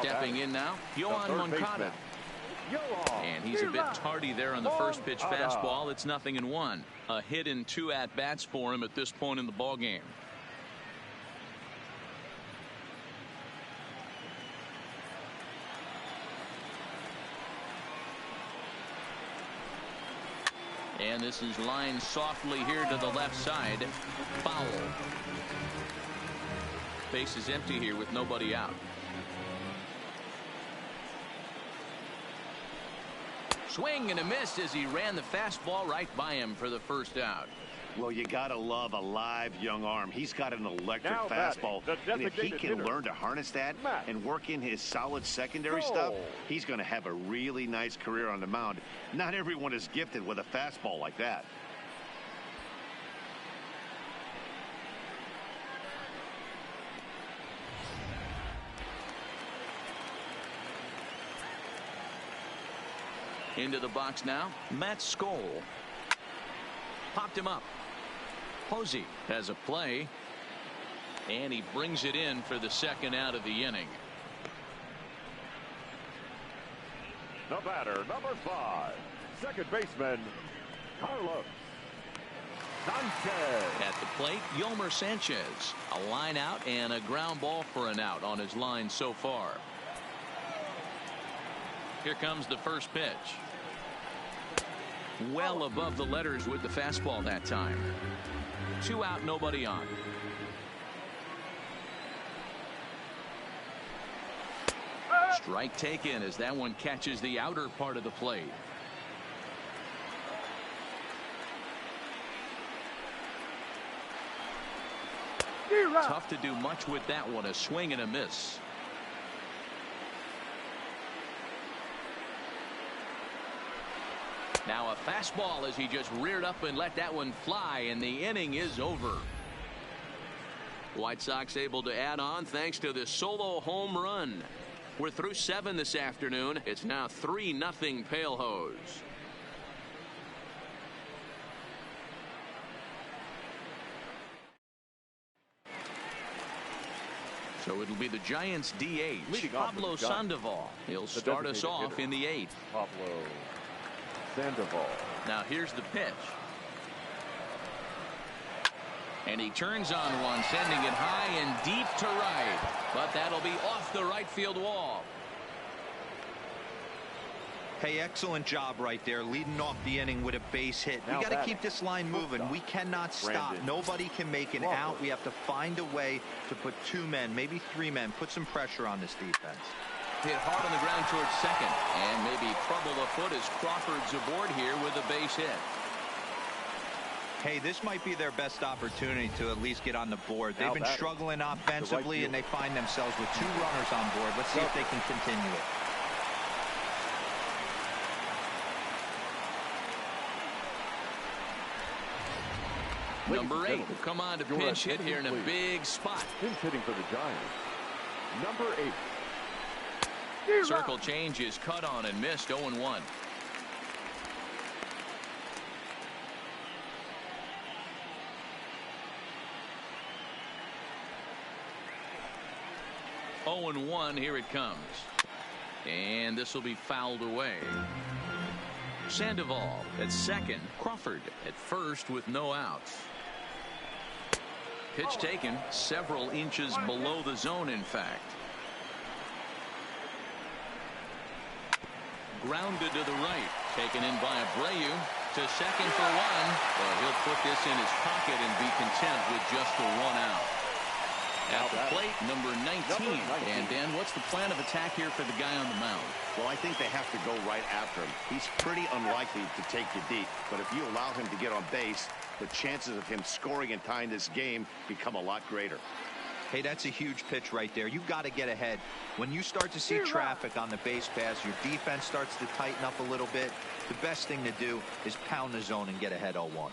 Stepping in now, Yohan Moncada. And he's a bit tardy there on the first pitch fastball. It's 0-1. A hit in 2 at-bats for him at this point in the ball game. And this is lined softly here to the left side. Foul. Base is empty here with nobody out. Swing and a miss as he ran the fastball right by him for the first out. Well, you got to love a live young arm. He's got an electric fastball. And if he can learn to harness that and work in his solid secondary stuff, he's going to have a really nice career on the mound. Not everyone is gifted with a fastball like that. Into the box now, Matt Skoll. Popped him up. Posey has a play, and he brings it in for the second out of the inning. The batter, number 5, second baseman, Carlos Sanchez. At the plate, Yomer Sanchez. A line out and a ground ball for an out on his line so far. Here comes the first pitch. Well above the letters with the fastball that time. 2 out, nobody on. Strike taken as that one catches the outer part of the plate. Tough to do much with that one. A swing and a miss. Now a fastball as he just reared up and let that one fly, and the inning is over. White Sox able to add on thanks to the solo home run. We're through 7 this afternoon. It's now 3-0 Pale Hose. So it'll be the Giants DH, Pablo Sandoval. He'll start us off in the 8th. Pablo Sandoval. Now here's the pitch. And he turns on one, sending it high and deep to right. But that'll be off the right field wall. Hey, excellent job right there, leading off the inning with a base hit. We got to keep this line moving. We cannot stop. Nobody can make an out. We have to find a way to put 2 men, maybe 3 men, put some pressure on this defense. Hit hard on the ground towards second, and maybe trouble afoot as Crawford's aboard here with a base hit. Hey, this might be their best opportunity to at least get on the board. They've been struggling offensively, and they find themselves with 2 runners on board. Let's see if they can continue it. Number 8 will come on to pinch hit here in a big spot. Pinch hitting for the Giants. Number 8. Circle change is cut on and missed. 0-1. Here it comes. And this will be fouled away. Sandoval at second. Crawford at first with no outs. Pitch taken several inches below the zone, in fact. Grounded to the right. Taken in by Abreu to second for 1. But he'll put this in his pocket and be content with just the 1 out. At the plate, number 19. And Dan, what's the plan of attack here for the guy on the mound? Well, I think they have to go right after him. He's pretty unlikely to take you deep, but if you allow him to get on base, the chances of him scoring and tying this game become a lot greater. Hey, that's a huge pitch right there. You've got to get ahead. When you start to see traffic on the base pass, your defense starts to tighten up a little bit. The best thing to do is pound the zone and get ahead 0-1.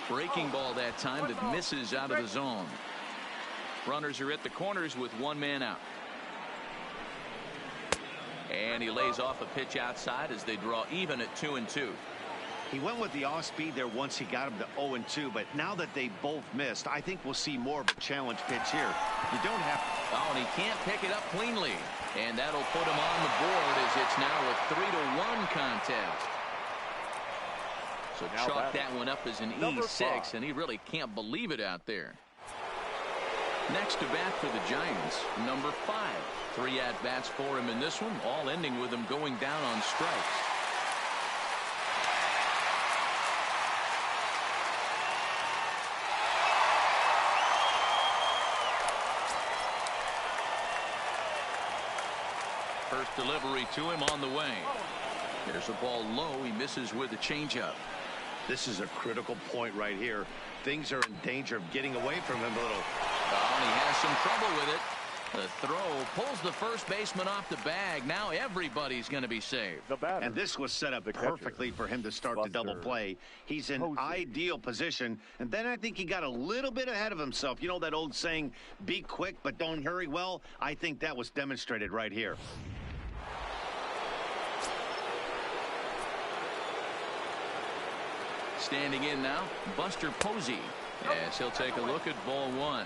Breaking ball that time that misses out of the zone. Runners are at the corners with 1 man out. And he lays off a pitch outside as they draw even at 2-2. He went with the off speed there once he got him to 0-2, but now that they both missed, I think we'll see more of a challenge pitch here. You don't have to. Oh, and he can't pick it up cleanly. And that'll put him on the board as it's now a 3-1 contest. So chalk that one up as an E6, and he really can't believe it out there. Next to bat for the Giants, number 5. 3 at-bats for him in this one, all ending with him going down on strikes. First delivery to him on the way. There's a ball low. He misses with a changeup. This is a critical point right here. Things are in danger of getting away from him a little. Oh, and he has some trouble with it. The throw pulls the first baseman off the bag. Now everybody's going to be saved. And this was set up perfectly for him to start the double play. He's in ideal position. And then I think he got a little bit ahead of himself. You know that old saying, be quick but don't hurry? Well, I think that was demonstrated right here. Standing in now, Buster Posey, as he'll take a look at ball 1.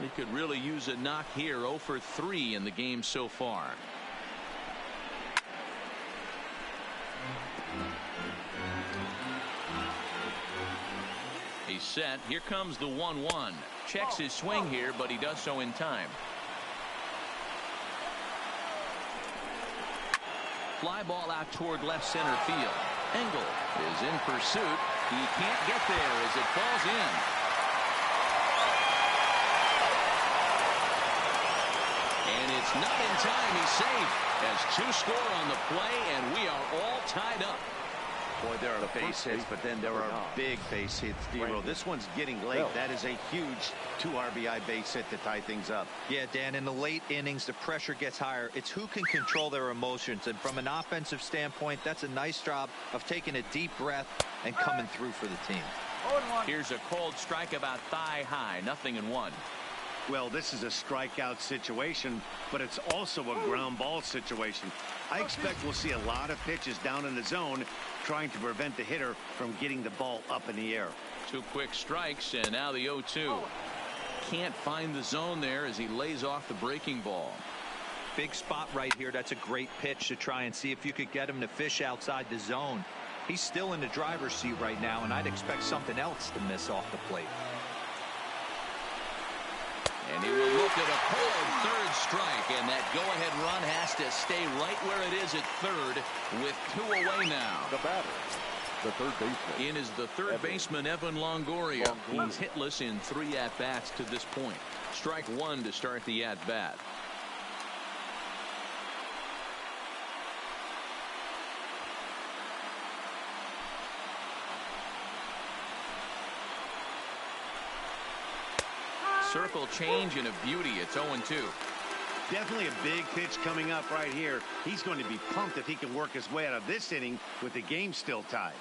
He could really use a knock here. 0 for 3 in the game so far. He's set. Here comes the 1-1. Checks his swing here, but he does so in time. Fly ball out toward left center field. Engel is in pursuit. He can't get there as it falls in. And it's not in time. He's safe as 2 score on the play, and we are all tied up. Boy, there are base hits, but then there are big base hits, D-Roll. This one's getting late. That is a huge 2 RBI base hit to tie things up. Yeah, Dan, in the late innings, the pressure gets higher. It's who can control their emotions. And from an offensive standpoint, that's a nice job of taking a deep breath and coming through for the team. Here's a cold strike about thigh high, 0-1. Well, this is a strikeout situation, but it's also a ground ball situation. I expect we'll see a lot of pitches down in the zone trying to prevent the hitter from getting the ball up in the air. 2 quick strikes, and now the 0-2. Can't find the zone there as he lays off the breaking ball. Big spot right here. That's a great pitch to try and see if you could get him to fish outside the zone. He's still in the driver's seat right now, and I'd expect something else to miss off the plate. And he will look at a cold third strike, and that go-ahead run has to stay right where it is at third with 2 away now. The batter, the third baseman. In is the third baseman, Evan Longoria. He's hitless in 3 at-bats to this point. Strike 1 to start the at-bat. Circle change and a beauty. It's 0-2. Definitely a big pitch coming up right here. He's going to be pumped if he can work his way out of this inning with the game still tied.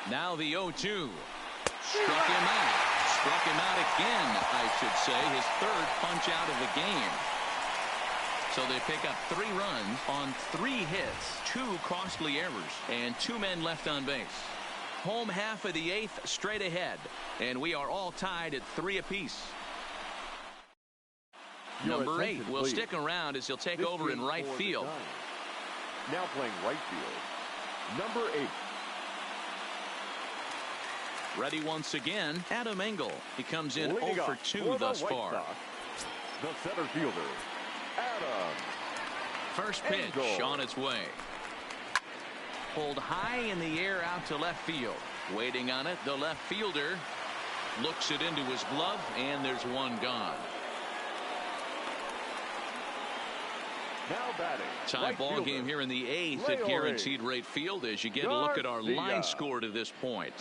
Now the 0-2. Struck him out. Struck him out again, I should say. His third punch out of the game. So they pick up 3 runs on 3 hits, 2 costly errors, and 2 men left on base. Home half of the 8th straight ahead, and we are all tied at 3 apiece. Number 8 will stick around as he'll take over in right field. Now playing right field, number 8. Ready once again, Adam Engel. He comes in 0 for 2 thus far. The center fielder, Adam. First pitch on its way. Pulled high in the air out to left field. Waiting on it, the left fielder looks it into his glove, and there's 1 gone. Now batting. Tie ball game here in the 8th at Guaranteed Rate Field as you get a look at our line score to this point.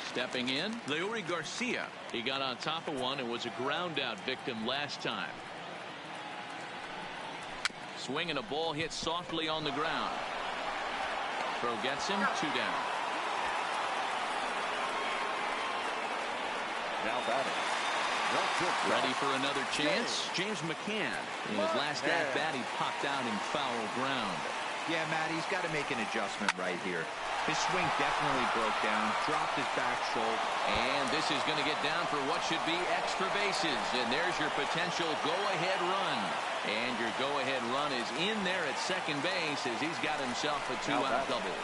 Stepping in, Leury Garcia. He got on top of one and was a ground out victim last time. Swinging a ball hit softly on the ground. Throw gets him, 2 down. Now batting. Ready for another chance? James McCann. In his last at-bat, he popped out in foul ground. Yeah, Matt, he's got to make an adjustment right here. His swing definitely broke down, dropped his back shoulder. And this is going to get down for what should be extra bases. And there's your potential go-ahead run. And your go-ahead run is in there at second base as he's got himself a 2-out double.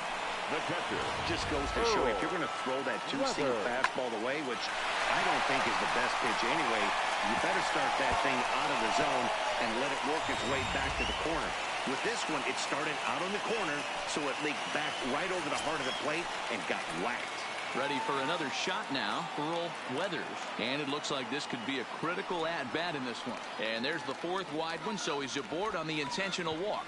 The catcher. Just goes to show if you're going to throw that 2-seam fastball away, which I don't think is the best pitch anyway, you better start that thing out of the zone and let it work its way back to the corner. With this one, it started out on the corner, so it leaked back right over the heart of the plate and got whacked. Ready for another shot now, Earl Weathers. And it looks like this could be a critical at-bat in this one. And there's the 4th wide one, so he's aboard on the intentional walk.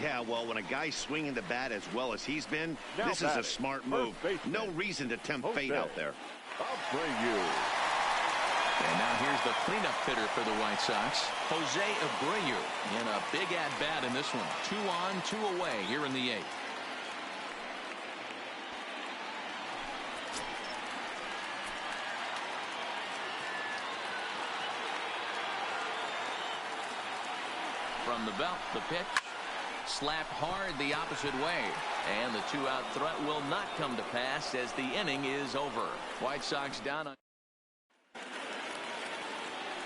Yeah, well, when a guy's swinging the bat as well as he's been, this is a smart move. No reason to tempt fate out there. Abreu. And now here's the cleanup hitter for the White Sox, Jose Abreu, in a big at-bat in this one. 2 on, 2 away here in the 8th. From the belt, the pitch. Slapped hard the opposite way. And the 2-out threat will not come to pass as the inning is over. White Sox down on.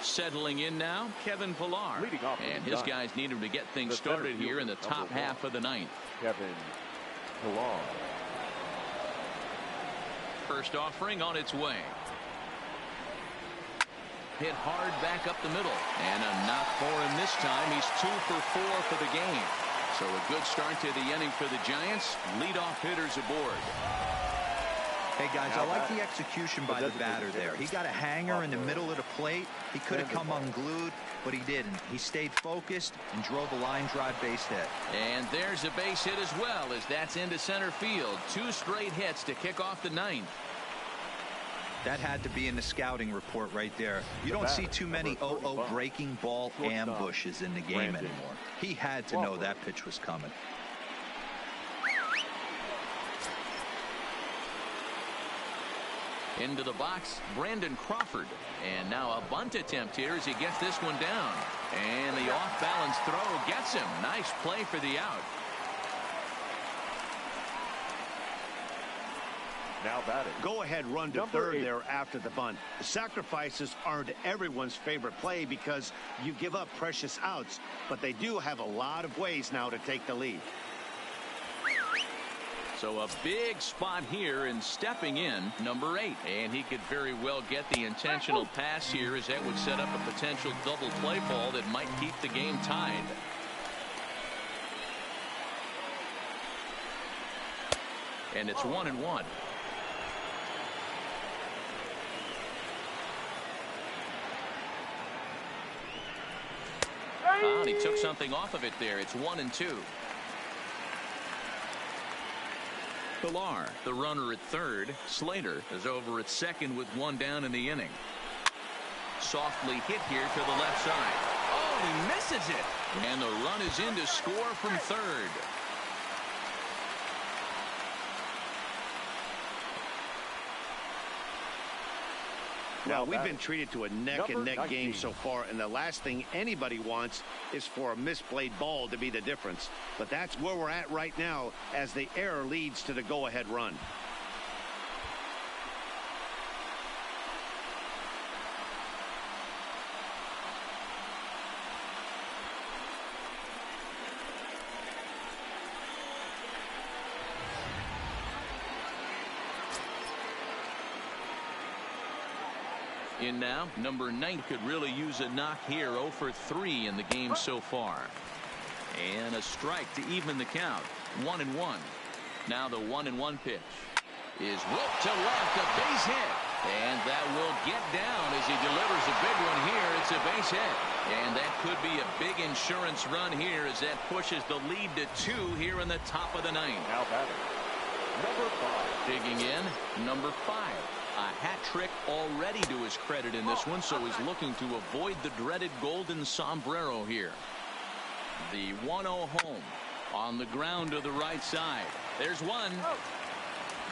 Settling in now, Kevin Pillar. And his guys need him to get things started here in the top half of the 9th. Kevin Pillar. First offering on its way. Hit hard back up the middle. And a knock for him this time. He's 2 for 4 for the game. So a good start to the inning for the Giants. Leadoff hitters aboard. Hey, guys, I like the execution by the batter there. He got a hanger in the middle of the plate. He could have come unglued, but he didn't. He stayed focused and drove a line drive base hit. And there's a base hit as well, as that's into center field. 2 straight hits to kick off the 9th. That had to be in the scouting report right there. You don't see too many 0-0 breaking ball ambushes in the game anymore. He had to know that pitch was coming. Into the box, Brandon Crawford. And now a bunt attempt here as he gets this one down. And the off-balance throw gets him. Nice play for the out. Now batting. Go-ahead run to third there after the bunt. The sacrifices aren't everyone's favorite play because you give up precious outs, but they do have a lot of ways now to take the lead. So a big spot here, and stepping in, number 8. And he could very well get the intentional pass here, as that would set up a potential double play ball that might keep the game tied. And it's 1-1. And he took something off of it there. It's 1-2. Pilar, the runner at third. Slater is over at second with 1 down in the inning. Softly hit here to the left side. Oh, he misses it. And the run is in to score from third. Now, we've been treated to a neck-and-neck game so far, and the last thing anybody wants is for a misplayed ball to be the difference. But that's where we're at right now as the error leads to the go-ahead run. In now, number 9 could really use a knock here. 0 for 3 in the game so far. And a strike to even the count. 1-1. Now the 1-1 pitch is whipped to left, a base hit. And that will get down as he delivers a big one here. It's a base hit. And that could be a big insurance run here as that pushes the lead to 2 here in the top of the 9th. Now batting. Number 5. Digging in, number 5. A hat trick already to his credit in this one, so he's looking to avoid the dreaded golden sombrero here. The 1-0 home on the ground to the right side. There's one.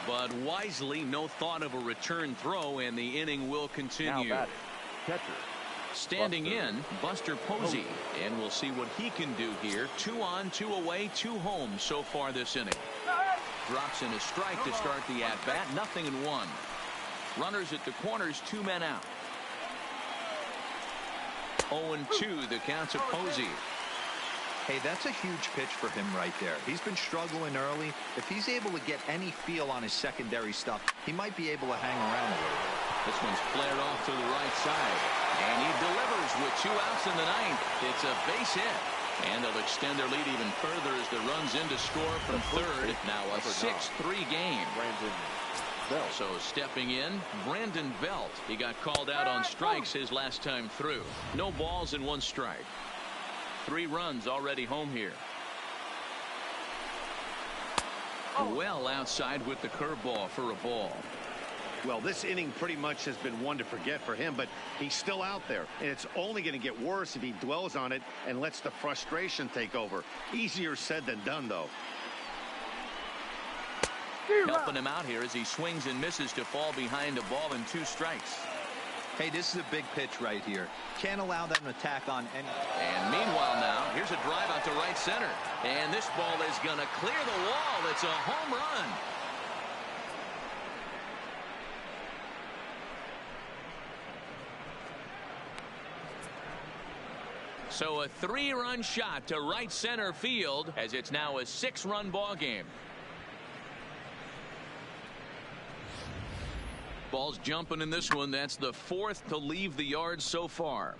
But wisely, no thought of a return throw, and the inning will continue. Now batting. Catcher. Standing in, Buster Posey. And we'll see what he can do here. 2 on, 2 away, 2 home so far this inning. Drops in a strike to start the at-bat. 0-1. Runners at the corners, 2 men out. 0-2, the count to Posey. Hey, that's a huge pitch for him right there. He's been struggling early. If he's able to get any feel on his secondary stuff, he might be able to hang around a little bit. This one's flared off to the right side. And he delivers with 2 outs in the 9th. It's a base hit. And they'll extend their lead even further as the run's in to score from third. Now a 6-3 game. So stepping in, Brandon Belt. He got called out on strikes his last time through. No balls and 1 strike. 3 runs already home here. Well outside with the curveball for a ball. Well, this inning pretty much has been one to forget for him, but he's still out there, and it's only going to get worse if he dwells on it and lets the frustration take over. Easier said than done, though. Helping him out here as he swings and misses to fall behind a ball and 2 strikes. Hey, this is a big pitch right here. Can't allow them to attack on any. And meanwhile now, here's a drive out to right center. And this ball is going to clear the wall. It's a home run. So a 3-run shot to right center field as it's now a 6-run ball game. Ball's jumping in this one. That's the 4th to leave the yard so far.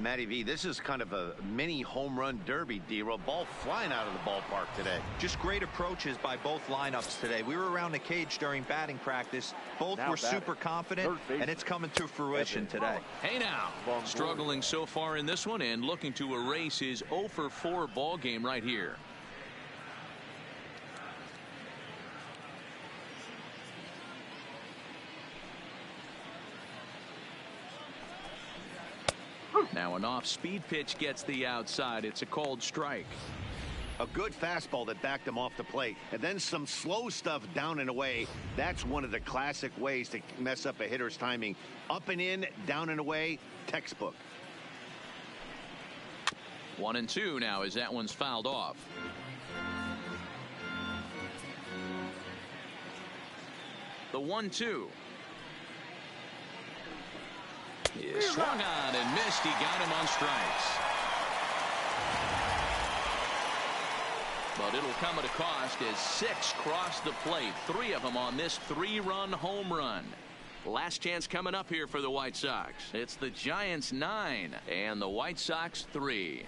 Matty V, this is kind of a mini home run derby, D-Roll. Ball flying out of the ballpark today. Just great approaches by both lineups today. We were around the cage during batting practice. Both were super confident, and it's coming to fruition today. Hey now, struggling so far in this one and looking to erase his 0 for 4 ball game right here. Now an off-speed pitch gets the outside. It's a called strike. A good fastball that backed him off the plate, and then some slow stuff down and away. That's one of the classic ways to mess up a hitter's timing. Up and in, down and away, textbook. 1-2 now as that one's fouled off. The 1-2. He swung on and missed. He got him on strikes. But it'll come at a cost as 6 cross the plate. 3 of them on this 3-run home run. Last chance coming up here for the White Sox. It's the Giants 9 and the White Sox 3.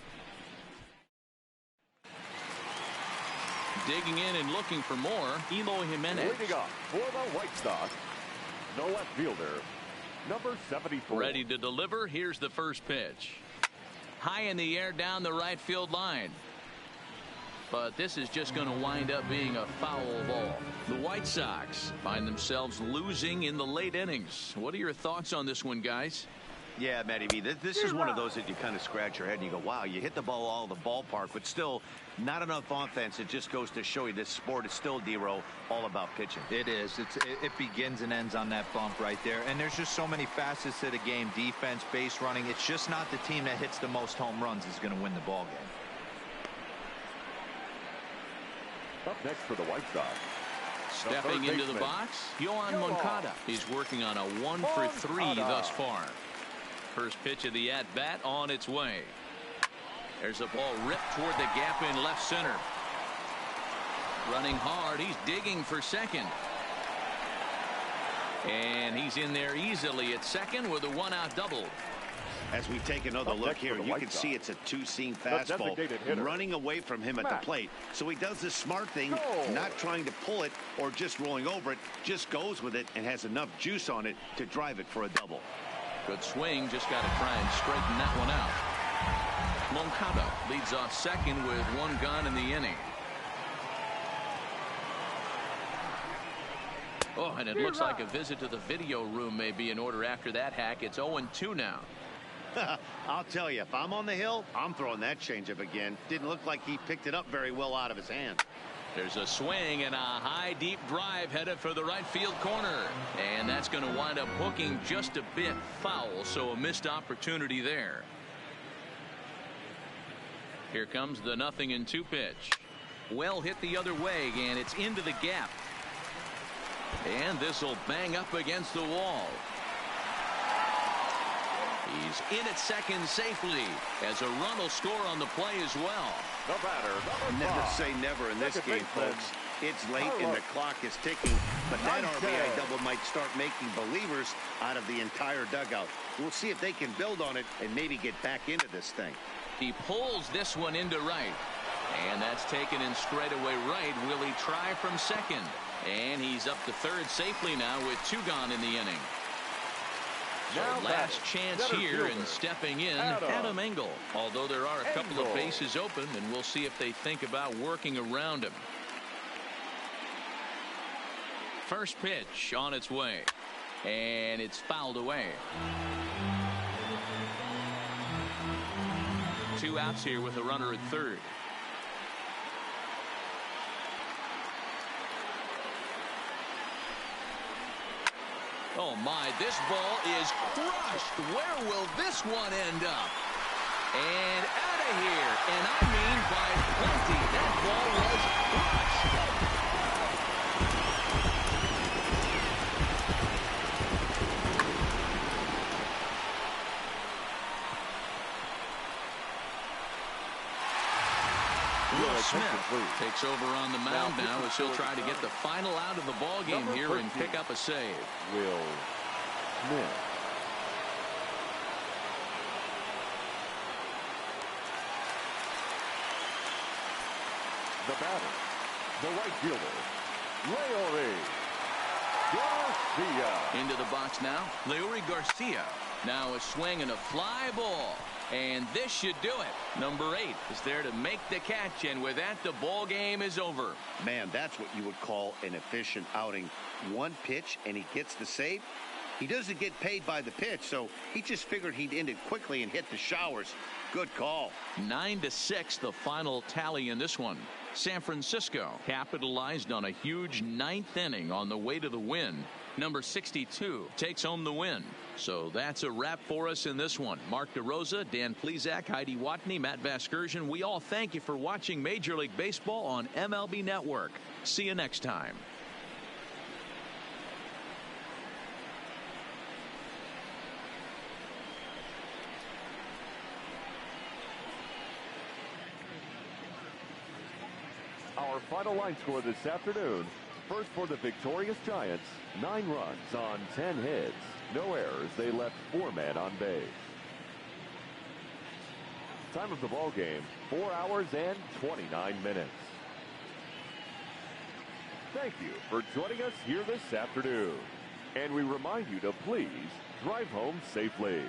Digging in and looking for more, Eloy Jimenez. Leading off for the White Sox, the left fielder, number 74. Ready to deliver. Here's the first pitch. High in the air down the right field line. But this is just going to wind up being a foul ball. The White Sox find themselves losing in the late innings. What are your thoughts on this one, guys? Yeah, Matty V, this is one of those that you kind of scratch your head and you go, wow, you hit the ball all the ballpark, but still not enough offense. It just goes to show you this sport is still, D-Roll, all about pitching. It is. It begins and ends on that bump right there. And there's just so many facets to the game. Defense, base running. It's just not the team that hits the most home runs is going to win the ball game. Up next for the White Sox. Stepping into the box, Yohan Moncada. He's working on a 1 for 3 thus far. First pitch of the at-bat on its way. There's a ball ripped toward the gap in left center. Running hard. He's digging for second. And he's in there easily at second with a 1-out double. As we take another look here, you can see it's a 2-seam fastball running away from him at the plate. So he does this smart thing, not trying to pull it or just rolling over it, just goes with it and has enough juice on it to drive it for a double. Good swing, just got to try and straighten that one out. Moncada leads off second with 1 gone in the inning. Oh, and it looks like a visit to the video room may be in order after that hack. It's 0-2 now. I'll tell you, if I'm on the hill, I'm throwing that changeup again. Didn't look like he picked it up very well out of his hand. There's a swing and a high deep drive headed for the right field corner, and that's going to wind up hooking just a bit foul, so a missed opportunity there. Here comes the 0-2 pitch. Well hit the other way, and it's into the gap, and this will bang up against the wall. He's in at second safely as a run will score on the play as well. The batter, never say never in this game, folks. It's late and the clock is ticking, but that RBI double might start making believers out of the entire dugout. We'll see if they can build on it and maybe get back into this thing. He pulls this one into right, and that's taken in straightaway right. Will he try from second? And he's up to third safely now with 2 gone in the inning. So last chance here, and stepping in, Adam Engel. Although there are a couple of bases open, and we'll see if they think about working around him. First pitch on its way, and it's fouled away. 2 outs here with a runner at third. Oh my, this ball is crushed. Where will this one end up? And out of here. And I mean by plenty. That ball was crushed. Will Smith takes over on the mound now as he'll try to get the final out of the ball game here and pick up a save. Will Smith. the batter, the right fielder, Leury Garcia. Into the box now, Leury Garcia. Now a swing and a fly ball. And this should do it. Number 8 is there to make the catch, and with that, the ball game is over. Man, that's what you would call an efficient outing. One pitch, and he gets the save. He doesn't get paid by the pitch, so he just figured he'd end it quickly and hit the showers. Good call. 9-6, the final tally in this one. San Francisco capitalized on a huge 9th inning on the way to the win. Number 62 takes home the win. So that's a wrap for us in this one. Mark DeRosa, Dan Plesac, Heidi Watney, Matt Vasgersian. We all thank you for watching Major League Baseball on MLB Network. See you next time. Our final line score this afternoon. First for the victorious Giants, 9 runs on 10 hits. No errors. They left 4 men on base. Time of the ball game, 4 hours and 29 minutes. Thank you for joining us here this afternoon. And we remind you to please drive home safely.